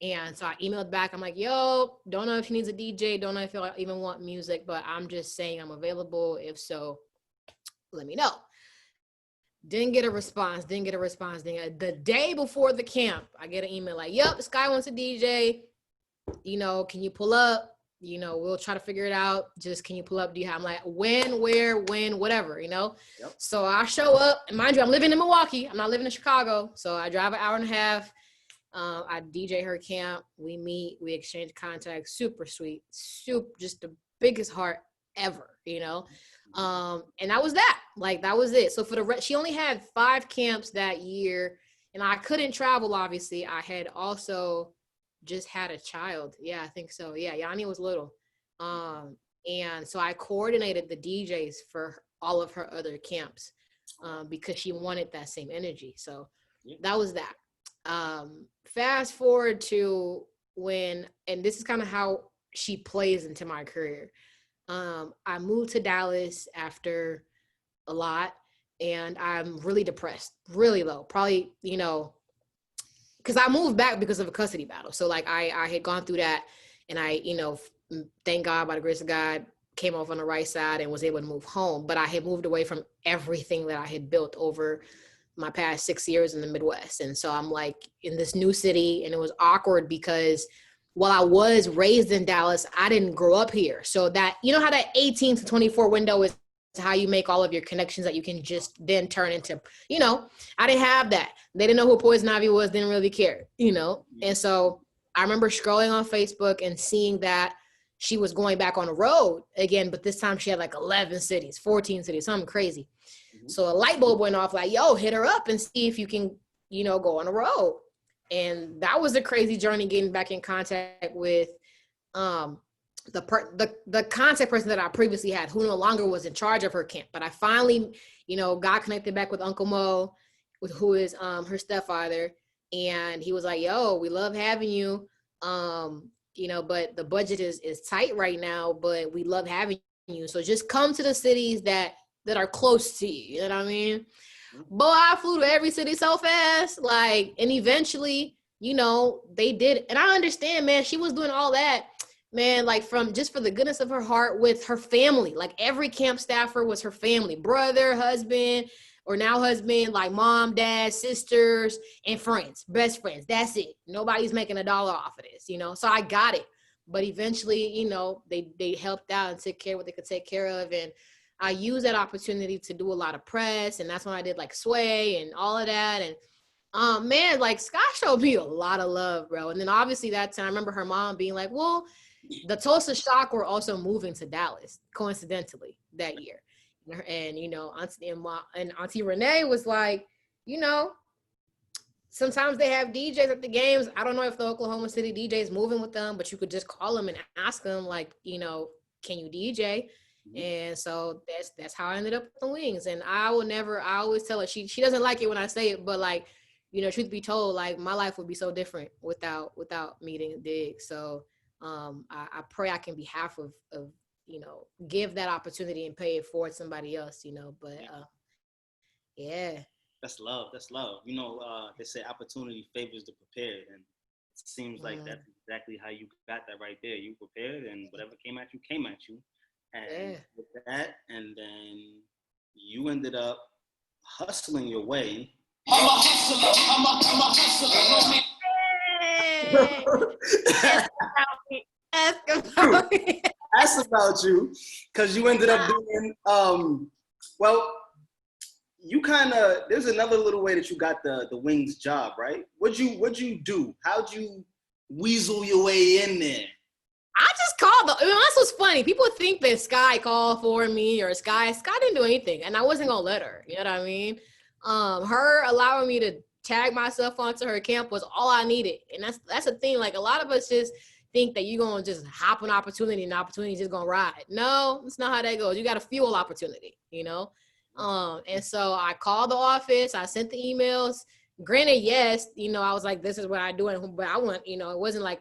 And so I emailed back. I'm like, yo, don't know if he needs a DJ. Don't know if he'll even want music, but I'm just saying I'm available. If so, let me know. Didn't get a response. The day before the camp, I get an email like, yep, this guy wants a DJ. You know, can you pull up? You know, we'll try to figure it out. Just, can you pull up? I'm like, when, where, when, whatever, you know? Yep. So I show up, and mind you, I'm living in Milwaukee. I'm not living in Chicago. So I drive an hour and a half. I DJ her camp. We meet, we exchange contacts. Super sweet, just the biggest heart ever, you know? And that was that. Like, that was it. So for the rest, she only had 5 camps that year, and I couldn't travel, obviously. I had also just had a child. Yeah, I think so. Yeah, Yanni was little. And so I coordinated the DJs for all of her other camps because she wanted that same energy. So that was that. Fast forward to when, and this is kind of how she plays into my career. I moved to Dallas after a lot, and I'm really depressed, really low, probably, you know, because I moved back because of a custody battle. So like I had gone through that, and I, you know, thank God, by the grace of God, came off on the right side and was able to move home. But I had moved away from everything that I had built over my past 6 years in the Midwest. And so I'm like in this new city, and it was awkward because while I was raised in Dallas, I didn't grow up here. So that, you know how that 18 to 24 window is how you make all of your connections that you can just then turn into, you know, I didn't have that. They didn't know who Poizon Ivy was, didn't really care, you know? And so I remember scrolling on Facebook and seeing that she was going back on the road again, but this time she had like 11 cities, 14 cities, something crazy. So a light bulb went off like, yo, hit her up and see if you can, you know, go on the road. And that was a crazy journey, getting back in contact with the contact person that I previously had, who no longer was in charge of her camp. But I finally, you know, got connected back with Uncle Mo, who is her stepfather. And he was like, yo, we love having you. You know, but the budget is tight right now, but we love having you. So just come to the cities that are close to you. You know what I mean? Boy, I flew to every city so fast. Like, and eventually, you know, they did. And I understand, man, she was doing all that, man, like from just for the goodness of her heart with her family. Like every camp staffer was her family, brother, husband, or now husband, like mom, dad, sisters, and friends, best friends. That's it. Nobody's making $1 off of this, you know? So I got it. But eventually, you know, they helped out and took care of what they could take care of. And I used that opportunity to do a lot of press. And that's when I did like Sway and all of that. And man, like Scott showed me a lot of love, bro. And then obviously that time, I remember her mom being like, well, the Tulsa Shock were also moving to Dallas, coincidentally, that year. And, you know, Auntie Renee was like, you know, sometimes they have DJs at the games. I don't know if the Oklahoma City DJ is moving with them, but you could just call them and ask them, like, you know, can you DJ? And so that's how I ended up with the Wings. And I always tell her, she doesn't like it when I say it, but like, you know, truth be told, like my life would be so different without meeting Dig. So I pray I can be half of, you know, give that opportunity and pay it forward somebody else, you know, but yeah. That's love. That's love. You know, they say opportunity favors the prepared, and it seems like that's exactly how you got that right there. You prepared, and whatever came at you, and with that, and then you ended up hustling your way. I'm a hustler. Ask about you, because you ended up doing well. You kind of, there's another little way that you got the Wings job, right? What'd you do? How'd you weasel your way in there? I just called. I mean, that's what's funny. People think that Sky called for me, or Sky didn't do anything, and I wasn't gonna let her. You know what I mean? Her allowing me to tag myself onto her camp was all I needed, and that's the thing. Like a lot of us just think that you're gonna just hop an opportunity, and the opportunity is just gonna ride. No, it's not how that goes. You got to fuel opportunity. You know. And so I called the office. I sent the emails. Granted, yes, you know, I was like, this is what I do, but I want, you know, it wasn't like.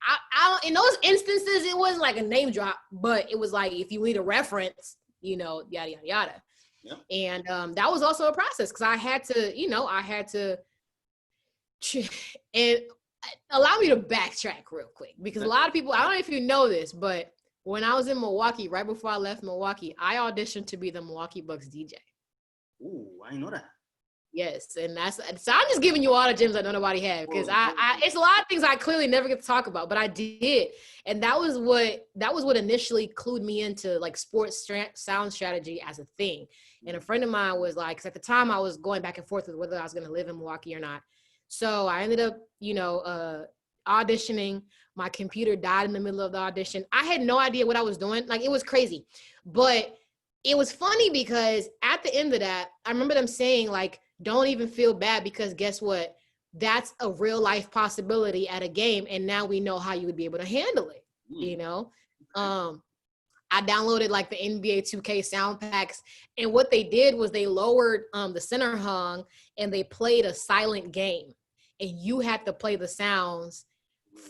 I in those instances, it wasn't like a name drop, but it was like, if you need a reference, you know, yada, yada, yada. Yep. And that was also a process, because I had to, you know, and allow me to backtrack real quick, because a lot of people, I don't know if you know this, but when I was in Milwaukee, right before I left Milwaukee, I auditioned to be the Milwaukee Bucks DJ. Ooh, I didn't know that. Yes, and so I'm just giving you all the gems that nobody had, because I it's a lot of things I clearly never get to talk about, but I did, and that was what initially clued me into like sports sound strategy as a thing. And a friend of mine was like, because at the time I was going back and forth with whether I was going to live in Milwaukee or not, so I ended up, you know, auditioning. My computer died in the middle of the audition. I had no idea what I was doing. Like, it was crazy, but it was funny because at the end of that, I remember them saying like, don't even feel bad, because guess what? That's a real life possibility at a game. And now we know how you would be able to handle it. You know? I downloaded like the NBA 2K sound packs, and what they did was they lowered the center hung, and they played a silent game, and you had to play the sounds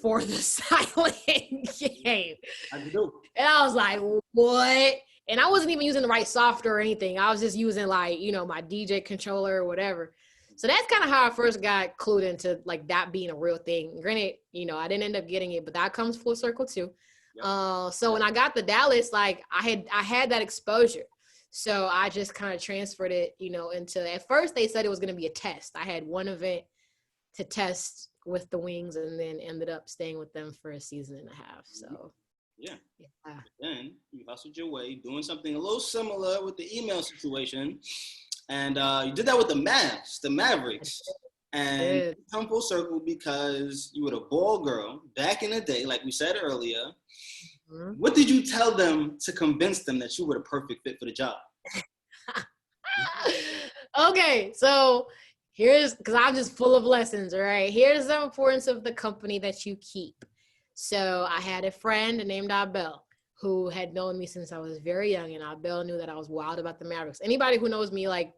for the silent game. And I was like, what? And I wasn't even using the right software or anything. I was just using like, you know, my DJ controller or whatever. So that's kind of how I first got clued into like that being a real thing. Granted, you know, I didn't end up getting it, but that comes full circle too. Yep. So when I got to Dallas, like I had that exposure. So I just kind of transferred it, into, at first they said it was going to be a test. I had one event to test with the Wings and then ended up staying with them for a season and a half. So yeah. Then you hustled your way, doing something a little similar with the email situation. And you did that with the Mavericks. And you come full circle because you were a ball girl back in the day, like we said earlier. Mm-hmm. What did you tell them to convince them that you were the perfect fit for the job? Okay, so because I'm just full of lessons, right? Here's the importance of the company that you keep. So I had a friend named Abel who had known me since I was very young, and Abel knew that I was wild about the Mavericks. Anybody who knows me, like,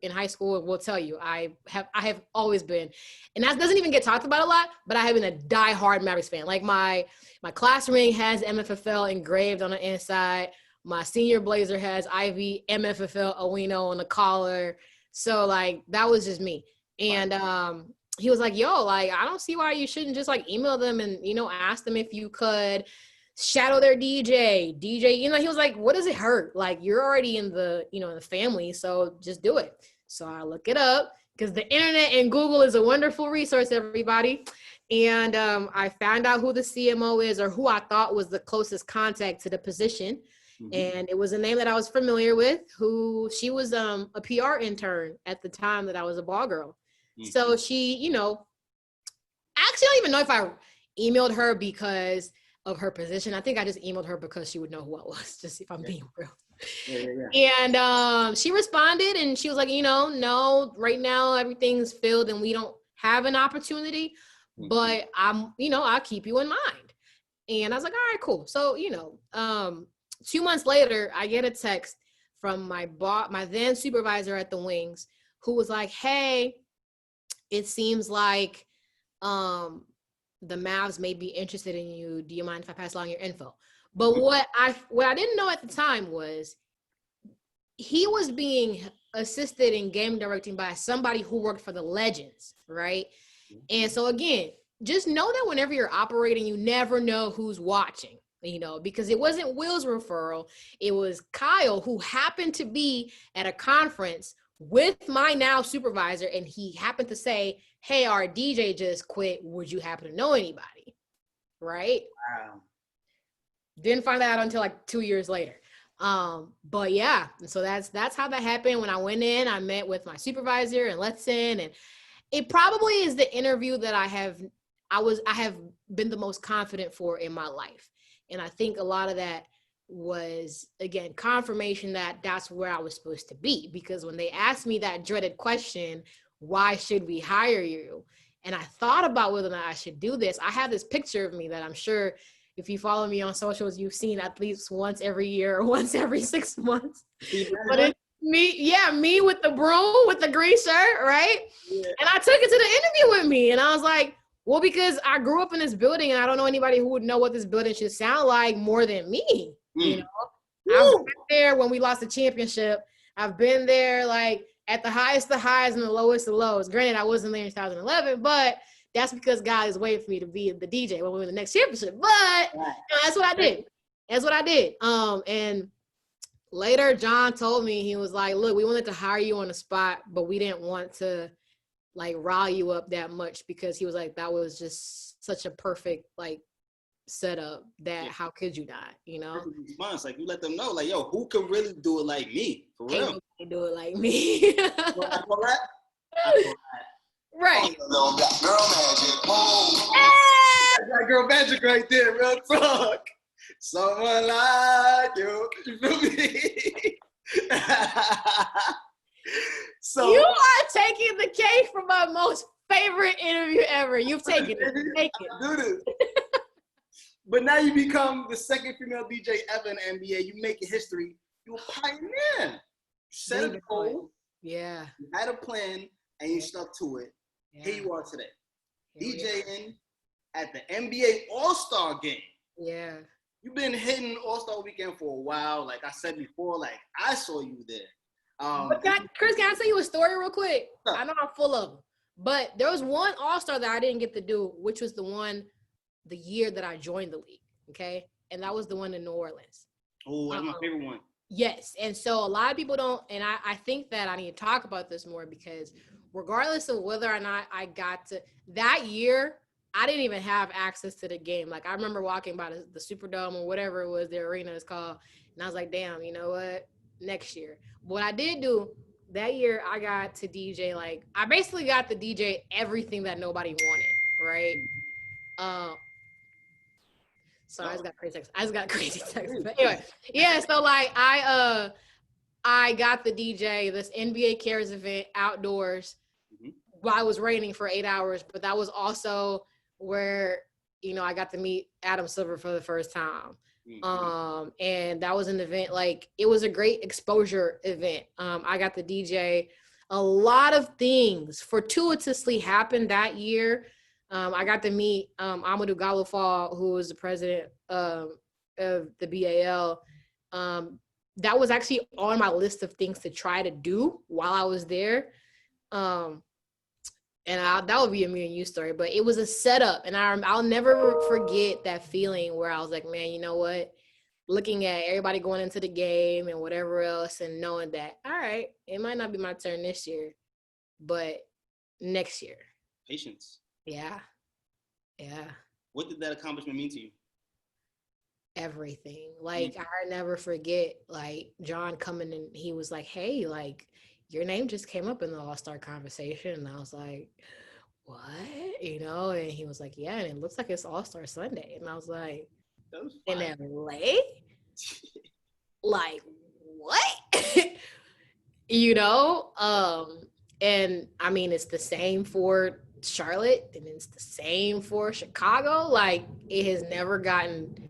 in high school will tell you I have always been, and that doesn't even get talked about a lot, but I have been a diehard Mavericks fan. Like my class ring has MFFL engraved on the inside. My senior blazer has Ivy MFFL Owino on the collar. So like that was just me. And he was like, yo, like I don't see why you shouldn't just like email them and ask them if you could shadow their DJ. He was like, what does it hurt? Like you're already in the in the family, so just do it. So I look it up because the internet and Google is a wonderful resource, everybody. And I found out who the CMO is, or who I thought was the closest contact to the position. Mm-hmm. And it was a name that I was familiar with, she was a PR intern at the time that I was a ball girl. Mm-hmm. So she, actually I don't even know if I emailed her because of her position. I think I just emailed her because she would know who I was, just if I'm being real. Yeah. And she responded and she was like, no, right now everything's filled and we don't have an opportunity, but I'll keep you in mind. And I was like, all right, cool. So, 2 months later, I get a text from my then supervisor at the Wings, who was like, hey, it seems like the Mavs may be interested in you. Do you mind if I pass along your info? But what I didn't know at the time was he was being assisted in game directing by somebody who worked for the Legends, right? And so again, just know that whenever you're operating, you never know who's watching, because it wasn't Will's referral. It was Kyle, who happened to be at a conference with my now supervisor, and he happened to say, hey, our DJ just quit. Would you happen to know anybody? Right? Wow. Didn't find that out until like 2 years later. But yeah, so that's how that happened. When I went in, I met with my supervisor and Letson, and it probably is the interview that I have been the most confident for in my life. And I think a lot of that was, again, confirmation that that's where I was supposed to be. Because when they asked me that dreaded question, why should we hire you? And I thought about whether or not I should do this. I have this picture of me that I'm sure if you follow me on socials, you've seen at least once every year or once every 6 months. But it's me with the broom, with the green shirt, right? Yeah. And I took it to the interview with me. And I was like, well, because I grew up in this building and I don't know anybody who would know what this building should sound like more than me. I've been there when we lost the championship. I've been there like at the highest of highs and the lowest of lows. Granted, I wasn't there in 2011, but that's because God is waiting for me to be the DJ when we win the next championship. But that's what I did. And later, John told me, he was like, look, we wanted to hire you on the spot, but we didn't want to like rile you up that much, because he was like, that was just such a perfect like setup that how could you not, response, like you let them know, like, yo, who could really do it like me? For real. Can't do it like me. Right. Girl magic. Oh, that's that girl magic right there, real talk. Someone like you. You feel me? So you are taking the cake from my most favorite interview ever. You've taken it. Take it. I do this. But now you become the second female DJ ever in the NBA. You making history. You're a pioneer. You set a goal. Yeah. You had a plan and you stuck to it. Yeah. Here you are today. DJing at the NBA All-Star game. Yeah. You've been hitting All-Star weekend for a while. Like I said before, like I saw you there. But Chris, can I tell you a story real quick? Huh. I know I'm full of them. But there was one All-Star that I didn't get to do, which was the year that I joined the league. okay? And that was the one in New Orleans. Oh, that's my favorite one. Yes. And so a lot of people don't, and I think that I need to talk about this more, because regardless of whether or not I got to, that year, I didn't even have access to the game. Like, I remember walking by the Superdome or whatever it was, the arena is called, and I was like, damn, you know what? Next year. What I did do, that year, I got to DJ, like, I basically got to DJ everything that nobody wanted, right? So I just got crazy text. But anyway, yeah. So like I got the DJ this NBA Cares event outdoors while I was raining for 8 hours, but that was also where, you know, I got to meet Adam Silver for the first time. And that was an event, like, it was a great exposure event. I got the DJ. A lot of things fortuitously happened that year. I got to meet Amadou Galifal, who was the president of the BAL. That was actually on my list of things to try to do while I was there. And that would be a me and you story, but it was a setup. And I'll never forget that feeling where I was like, man, you know what? Looking at everybody going into the game and whatever else, and knowing that, all right, it might not be my turn this year, but next year. Patience. Yeah. What did that accomplishment mean to you? Everything. Like, I never forget, like, John coming in, he was like, hey, like, your name just came up in the All-Star conversation. And I was like, what? You know, and he was like, yeah, and it looks like it's All-Star Sunday. And I was like, in LA? Like, what? You know? And I mean, it's the same for Charlotte, and it's the same for Chicago. Like, it has never gotten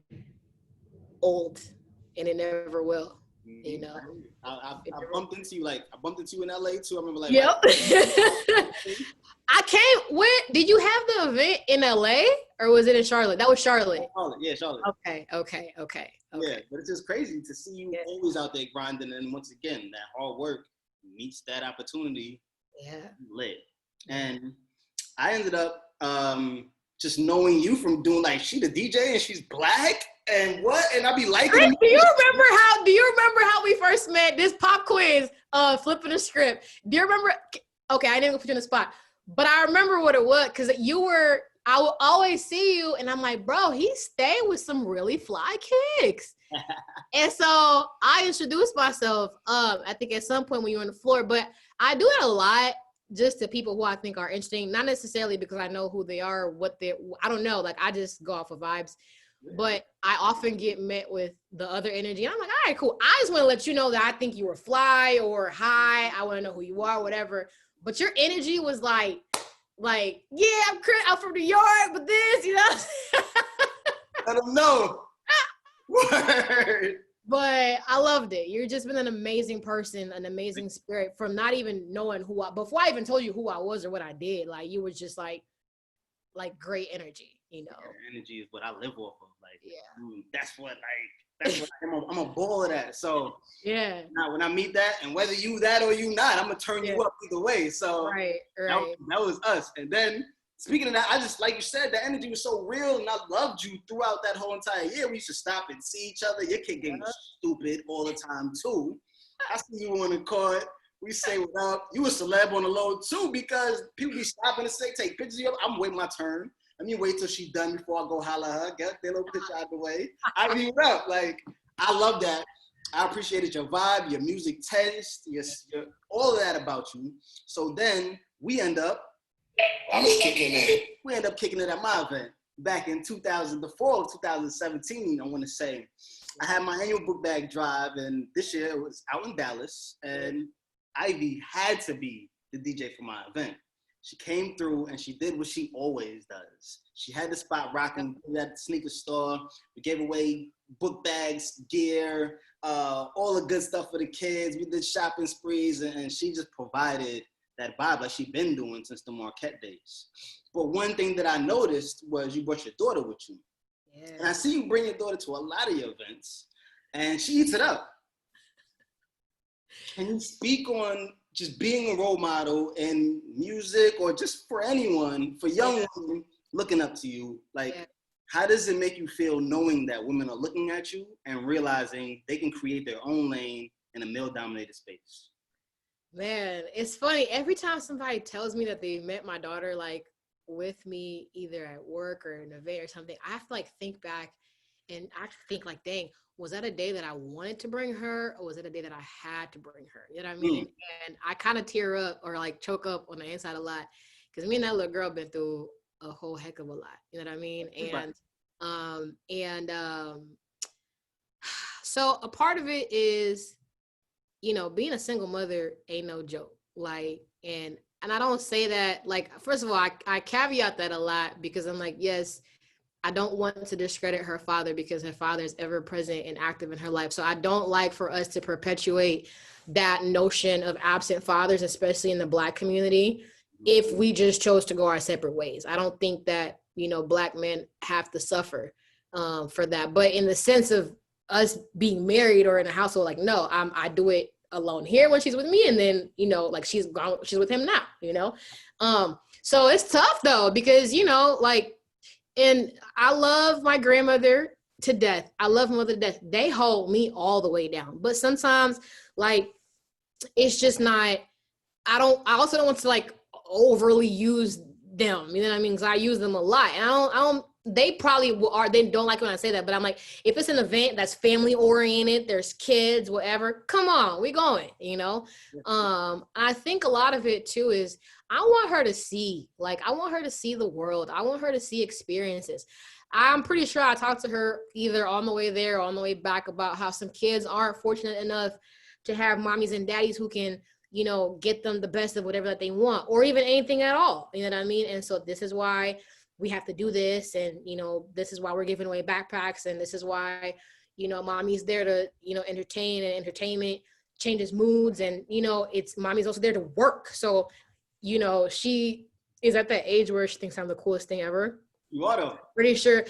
old, and it never will. You know, I bumped into you. Like, I bumped into you in LA too. I remember, like, yep. I came. When did you have the event in LA, or was it in Charlotte? That was Charlotte. Yeah, Charlotte. Okay. Yeah, but it's just crazy to see you always out there grinding, and once again, that hard work meets that opportunity. Yeah, lit. And I ended up just knowing you from doing, like, she the DJ and she's black and what, and I be liking. Do you remember how we first met? This pop quiz, flipping the script. Do you remember? Okay, I didn't put you in the spot, but I remember what it was, because I would always see you, and I'm like, bro, he stayed with some really fly kicks. And so I introduced myself, I think at some point when you were on the floor, but I do it a lot just to people who I think are interesting, not necessarily because I know who they are, I don't know, like, I just go off of vibes. But I often get met with the other energy. And I'm like, all right, cool. I just want to let you know that I think you were fly or high. I want to know who you are, whatever. But your energy was like, yeah, I'm from New York, but this, you know. I don't know. Word. But I loved it. You've just been an amazing person, an amazing spirit, from not even knowing before I even told you who I was or what I did. Like, you were just like great energy, you know. Yeah, energy is what I live off of. Like, that's what I'm a ball of that. So yeah. Now when I meet that, and whether you that or you not, I'm gonna turn you up either way. So right. That was us. And then speaking of that, I just, like you said, the energy was so real, and I loved you throughout that whole entire year. We used to stop and see each other. Your kid getting stupid all the time too. I see you on the court. We say what up. You a celeb on the low too, because people be stopping to say, take pictures of you. I'm waiting my turn. Let me wait till she's done before I go holler at her. Get that little picture out the way. I mean, what up? Like, I love that. I appreciated your vibe, your music taste, your all of that about you. So then we end up kicking it at my event back in the fall of 2017, I want to say. I had my annual book bag drive, and this year it was out in Dallas, and Ivy had to be the DJ for my event. She came through and she did what she always does. She had the spot rocking at the sneaker store. We gave away book bags, gear, all the good stuff for the kids. We did shopping sprees, and she just provided that vibe like she'd been doing since the Marquette days. But one thing that I noticed was you brought your daughter with you. Yeah. And I see you bring your daughter to a lot of your events, and she eats it up. Can you speak on just being a role model in music, or just for anyone, for young women looking up to you? Like, How does it make you feel knowing that women are looking at you and realizing they can create their own lane in a male-dominated space? Man, it's funny. Every time somebody tells me that they met my daughter, like with me, either at work or an event or something, I have to like think back and actually think like, dang, was that a day that I wanted to bring her, or was it a day that I had to bring her? You know what I mean? And I kind of tear up or like choke up on the inside a lot because me and that little girl been through a whole heck of a lot. You know what I mean? And so a part of it is, you know, being a single mother ain't no joke. Like, and I don't say that, like, first of all, I caveat that a lot because I'm like, yes, I don't want to discredit her father because her father is ever present and active in her life. So I don't like for us to perpetuate that notion of absent fathers, especially in the Black community, if we just chose to go our separate ways. I don't think that, you know, Black men have to suffer for that. But in the sense of us being married or in a household, like, no, I do it alone here when she's with me, and then, you know, like she's with him now, you know. So it's tough though, because, you know, like, and I love my grandmother to death. I love my mother to death. They hold me all the way down. But sometimes, like, it's just not, I also don't want to like overly use them. You know what I mean? Because I use them a lot. And I don't, they probably they don't like when I say that, but I'm like, if it's an event that's family oriented, there's kids, whatever, come on, we going, you know? I think a lot of it too is I want her to see, like, I want her to see the world. I want her to see experiences. I'm pretty sure I talked to her either on the way there or on the way back about how some kids aren't fortunate enough to have mommies and daddies who can, you know, get them the best of whatever that they want, or even anything at all. You know what I mean? And so this is why we have to do this. And, you know, this is why we're giving away backpacks. And this is why, you know, mommy's there to, you know, entertain, and entertainment changes moods. And, you know, it's mommy's also there to work. So, you know, she is at that age where she thinks I'm the coolest thing ever. You are though. Pretty sure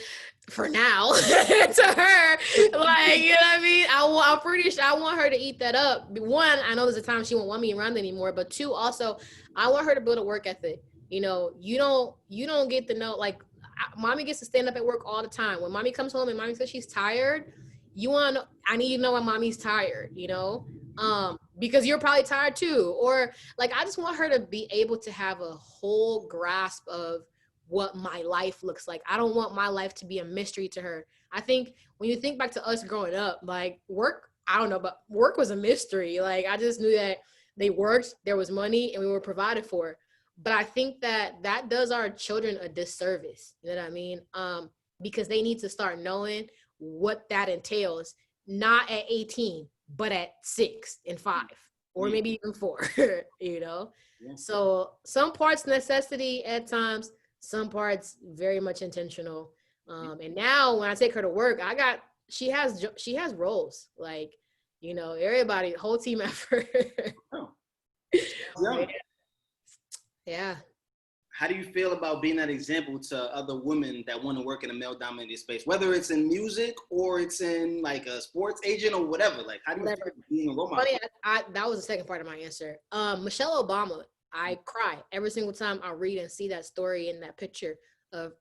for now to her, like, you know what I mean? I'm pretty sure I want her to eat that up. One, I know there's a time she won't want me around anymore, but two, also, I want her to build a work ethic. You know, you don't get to know, like, mommy gets to stand up at work all the time. When mommy comes home and mommy says she's tired, I need to know when mommy's tired, you know? Because you're probably tired too. Or like, I just want her to be able to have a whole grasp of what my life looks like. I don't want my life to be a mystery to her. I think when you think back to us growing up, like, work, I don't know, but work was a mystery. Like, I just knew that they worked, there was money, and we were provided for. But I think that does our children a disservice. You know what I mean? Because they need to start knowing what that entails, not at 18, but at 6 and 5, or maybe even 4, you know? Yeah. So some parts necessity at times, some parts very much intentional. And now when I take her to work, she has roles, like, you know, everybody, whole team effort. Oh. Yeah. Yeah. How do you feel about being that example to other women that want to work in a male-dominated space, whether it's in music or it's in like a sports agent or whatever? Like, how do you feel being a role model? Funny, that was the second part of my answer. Michelle Obama, I cry every single time I read and see that story and that picture of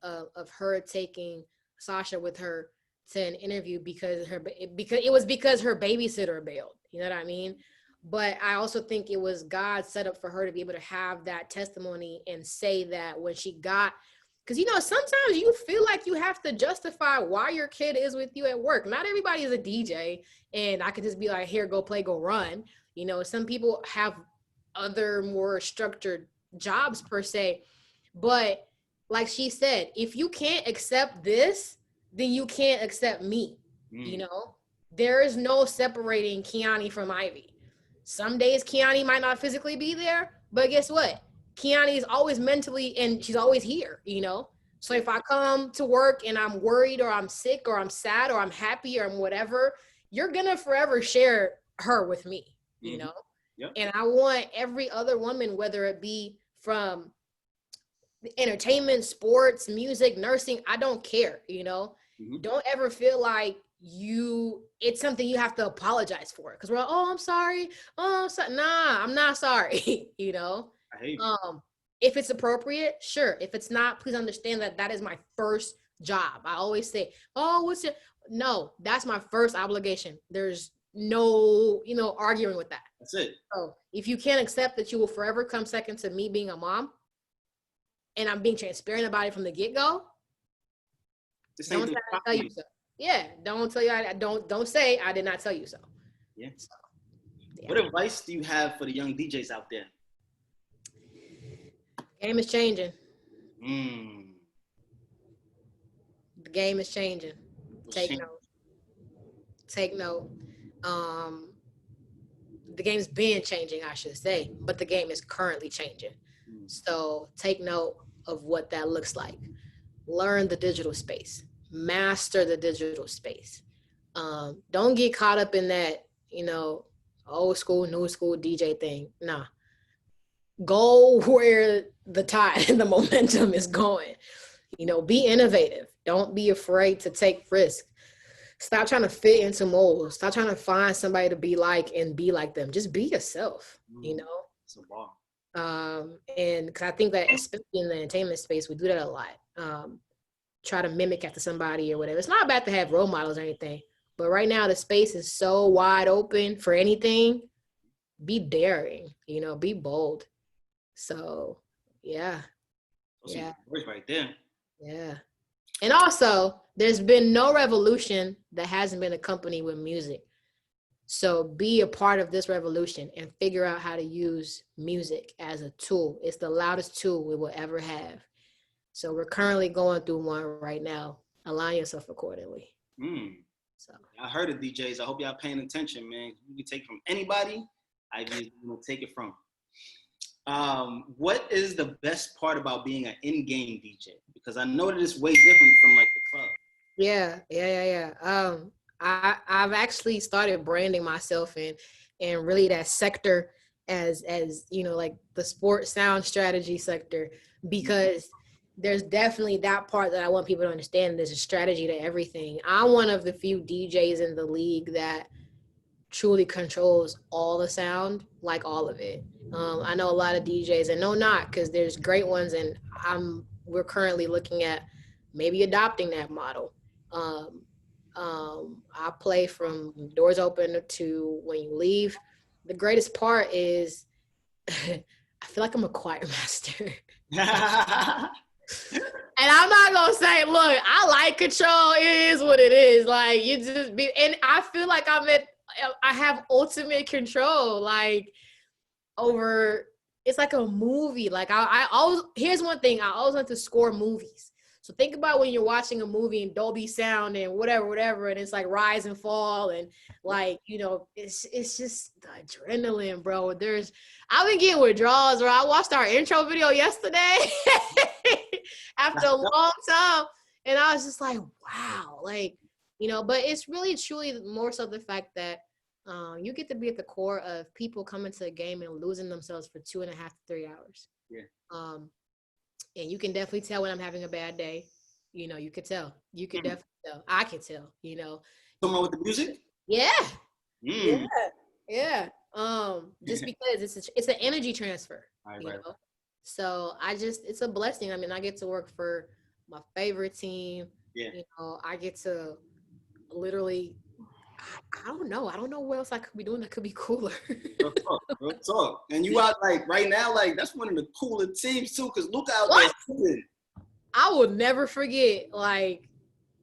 her taking Sasha with her to an interview because her babysitter bailed. You know what I mean? But I also think it was God set up for her to be able to have that testimony and say that when she got, because, you know, sometimes you feel like you have to justify why your kid is with you at work. Not everybody is a DJ and I could just be like, here, go play, go run. You know, some people have other more structured jobs per se. But like she said, if you can't accept this, then you can't accept me. You know, there is no separating Kiani from Ivy. Some days Kiani might not physically be there, but guess what? Kiani is always mentally, and she's always here, you know? So if I come to work and I'm worried or I'm sick or I'm sad or I'm happy or I'm whatever, you're gonna forever share her with me, you know? Yep. And I want every other woman, whether it be from entertainment, sports, music, nursing, I don't care, you know? Don't ever feel like it's something you have to apologize for, because we're like, oh, I'm sorry, nah, I'm not sorry. You know, I hate if it's appropriate, sure. If it's not, please understand that is my first job. I always say, oh, what's your, no, that's my first obligation. There's no, arguing with that. That's it. So if you can't accept that you will forever come second to me being a mom, and I'm being transparent about it from the get-go, don't say I tell you so. Yeah, don't tell you don't say I did not tell you so. Yeah. What advice do you have for the young DJs out there? Game is changing. The game is changing. Take note. The game's been changing, I should say, but the game is currently changing. So take note of what that looks like. Learn the digital space. Master the digital space. Don't get caught up in that, old school, new school DJ thing. Nah. Go where the tide and the momentum is going. Be innovative. Don't be afraid to take risks. Stop trying to fit into molds. Stop trying to find somebody to be like and be like them. Just be yourself, It's a bar. And because I think that especially in the entertainment space, we do that a lot. Try to mimic after somebody or whatever. It's not bad to have role models or anything, but right now the space is so wide open for anything. Be daring, be bold. So, yeah. Words right there. Yeah. And also, there's been no revolution that hasn't been accompanied with music. So be a part of this revolution and figure out how to use music as a tool. It's the loudest tool we will ever have. So we're currently going through one right now. Align yourself accordingly. So I heard it, DJs. I hope y'all paying attention, man. You can take from anybody. I just want to take it from. What is the best part about being an in-game DJ? Because I know that it's way different from like the club. Yeah. I've actually started branding myself and really that sector as like the sports sound strategy sector, because there's definitely that part that I want people to understand. There's a strategy to everything. I'm one of the few DJs in the league that truly controls all the sound, like all of it. I know a lot of DJs, and no, not because there's great ones, and we're currently looking at maybe adopting that model. I play from doors open to when you leave. The greatest part is I feel like I'm a choir master. And I'm not gonna say, look, I like control. It is what it is. Like, you just be, and I feel like I have ultimate control, like, over, it's like a movie. Like, I always, here's one thing, I always like to score movies. So think about when you're watching a movie in Dolby Sound and whatever, and it's like rise and fall, and like, it's just the adrenaline, bro. I've been getting withdrawals, bro. I watched our intro video yesterday after a long time, and I was just like, wow, like, but it's really truly more so the fact that you get to be at the core of people coming to a game and losing themselves for 2.5 to 3 hours. Yeah. And you can definitely tell when I'm having a bad day. You could tell. You could definitely tell. I can tell, Talking about with the music? Yeah. Yeah. Just because it's an energy transfer, right. So it's a blessing. I mean, I get to work for my favorite team. Yeah. I get to literally, I don't know what else I could be doing that could be cooler. Real talk. And you out like right now, like that's one of the cooler teams too, because Luka out there. I will never forget, like,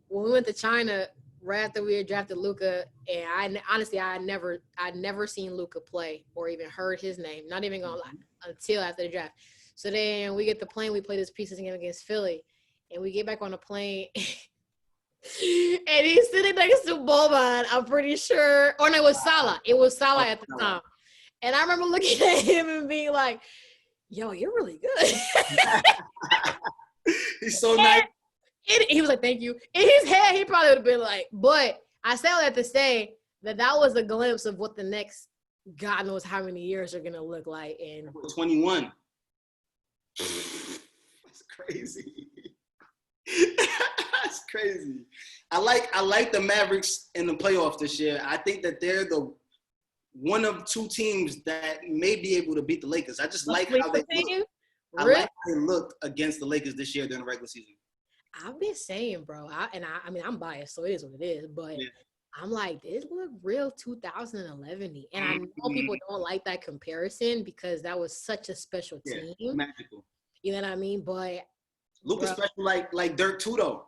when we went to China right after we had drafted Luka, and I'd never seen Luka play or even heard his name, not even gonna lie, until after the draft. So then we get the plane, we play this preseason game against Philly, and we get back on the plane. And he's sitting next to Boban, I'm pretty sure. Or no, it was Salah. It was Salah at the time. And I remember looking at him and being like, yo, you're really good. He's so nice. He was like, thank you. In his head, he probably would have been like, but I say all that to say that was a glimpse of what the next God knows how many years are going to look like. And 21. That's crazy. That's crazy. I like the Mavericks in the playoffs this year. I think that they're the one of two teams that may be able to beat the Lakers. I just like how they look. I like how they looked against the Lakers this year during the regular season. I've been saying, bro, I mean, I'm biased, so it is what it is, but Yeah. I'm like, this look real 2011. And I know people Mhm. don't like that comparison because that was such a special Yeah, team. magical. You know what I mean? But Luka's bro, special like Dirk too, though.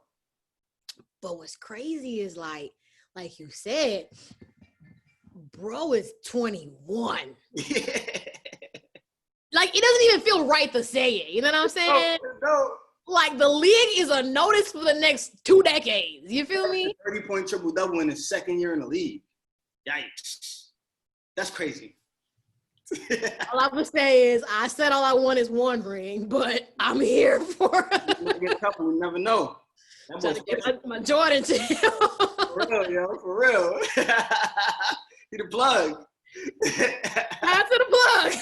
but what's crazy is like you said, bro is 21. Like, it doesn't even feel right to say it. You know what I'm saying? No. Like, the league is a notice for the next 2 decades. You feel me? 30-point triple-double in his second year in the league. Yikes. That's crazy. All I would say is I said all I want is one ring, but I'm here for We get a couple, we never know. That trying boy's to get my Jordan to for real, yo, for real. He the plug. Pass to the plug.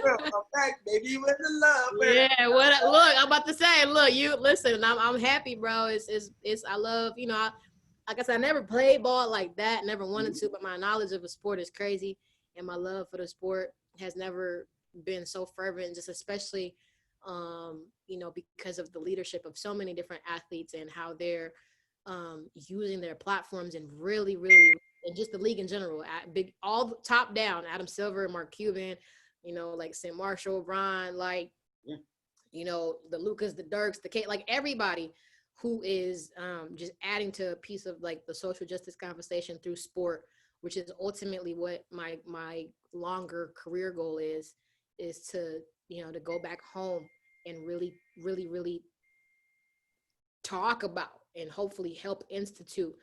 I'm back, baby, with the love. Yeah, look, I'm about to say, look, you listen, I'm happy, bro. It's I love, you know, like I said, I never played ball like that, never wanted to, but my knowledge of a sport is crazy, and my love for the sport has never been so fervent, just especially you know, because of the leadership of so many different athletes and how they're using their platforms and really, and just the league in general, all top down, Adam Silver, Mark Cuban, you know, like St. Marshall, Brian, like, Yeah. you know, the Lucas, the Dirks, the Kate, like everybody who is just adding to a piece of like the social justice conversation through sport, which is ultimately what my longer career goal is to, you know, to go back home and really talk about and hopefully help institute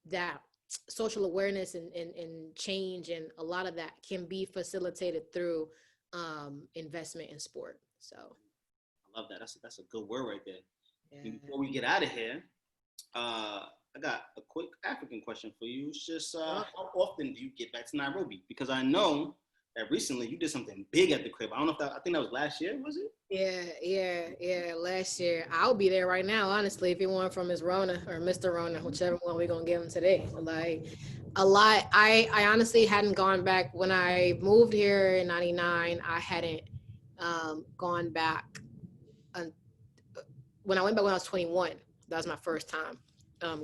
that social awareness and change, and a lot of that can be facilitated through investment in sport. So I love that. That's a good word right there. yeah. And before we get out of here, I got a quick African question for you. It's just how often do you get back to Nairobi? Because I know that recently you did something big at the crib. I don't know if I think that was last year, was it? Yeah. Last year, I'll be there right now. Honestly, if you want from Ms. Rona or Mr. Rona, whichever one we're gonna give him today. Like a lot. I honestly hadn't gone back when I moved here in '99. I hadn't gone back. When I went back when I was 21, that was my first time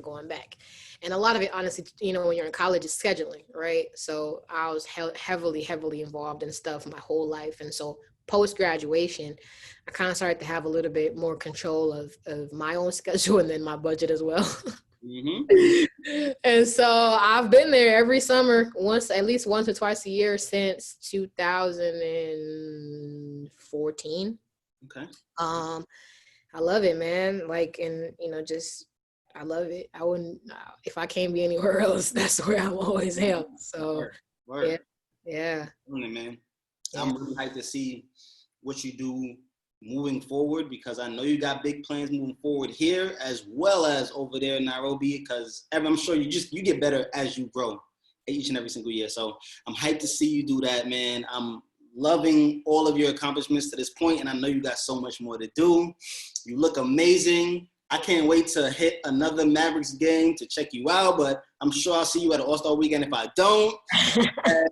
going back. And a lot of it, honestly, you know, when you're in college, is scheduling, right? So I was heavily involved in stuff my whole life. And so post-graduation, I kind of started to have a little bit more control of my own schedule and then my budget as well. Mm-hmm. And so I've been there every summer, at least once or twice a year since 2014. Okay. I love it, man. Like, and you know, just I love it. I wouldn't if I can't be anywhere else. That's where I'm always am. So, Word. yeah. Man, Yeah. I'm really hyped to see what you do moving forward, because I know you got big plans moving forward here as well as over there in Nairobi. Because I'm sure you get better as you grow each and every single year. So I'm hyped to see you do that, man. I'm loving all of your accomplishments to this point, and I know you got so much more to do. You look amazing. I can't wait to hit another Mavericks game to check you out, but I'm sure I'll see you at an All-Star Weekend if I don't. And,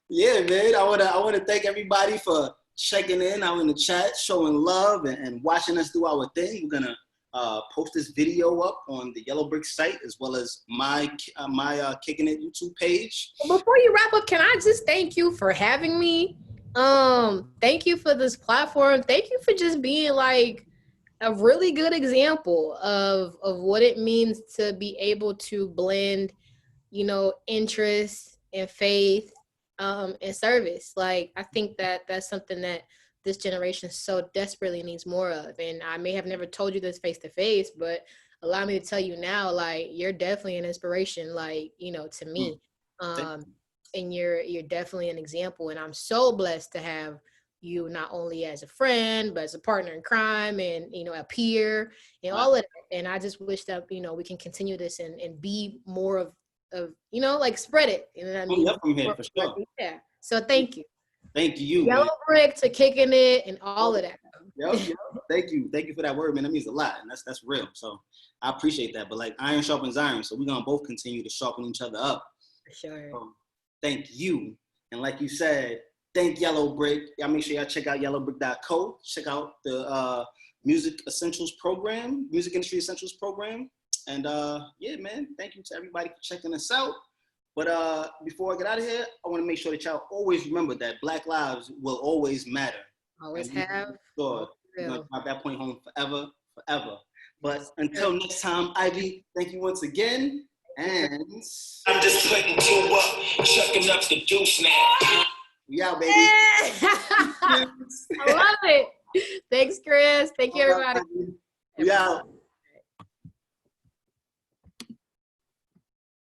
yeah, man, I wanna thank everybody for checking in out in the chat, showing love, and watching us do our thing. We're gonna post this video up on the Yellowbrick site as well as my Kicking It YouTube page. Before you wrap up, can I just thank you for having me? Thank you for this platform. Thank you for just being like a really good example of what it means to be able to blend, you know, interest and faith and service. Like, I think that's something that this generation so desperately needs more of. And I may have never told you this face to face, but allow me to tell you now, like, you're definitely an inspiration, like, you know, to me. And you're definitely an example. And I'm so blessed to have you not only as a friend, but as a partner in crime and, you know, a peer and all of that. And I just wish that, you know, we can continue this and be more of, you know, like spread it. You know what I mean? Up from here for sure. Yeah. So thank you. Thank you. Yellowbrick to Kicking It and all of that. Yep. Thank you for that word, man. That means a lot, and that's real. So I appreciate that. But like, iron sharpens iron, so we're gonna both continue to sharpen each other up. For sure. Thank you, and like you said, thank Yellowbrick. Y'all make sure y'all check out yellowbrick.co. Check out the Music Industry Essentials program. And yeah, man, thank you to everybody for checking us out. But before I get out of here, I want to make sure that y'all always remember that Black lives will always matter. Always and have. Sure, you're gonna drive that point home forever, forever. But until next time, Ivy, thank you once again. And I'm just putting two up, chucking up the deuce now. We out, baby. I love it. Thanks, Chris. Thank you, everybody. We out.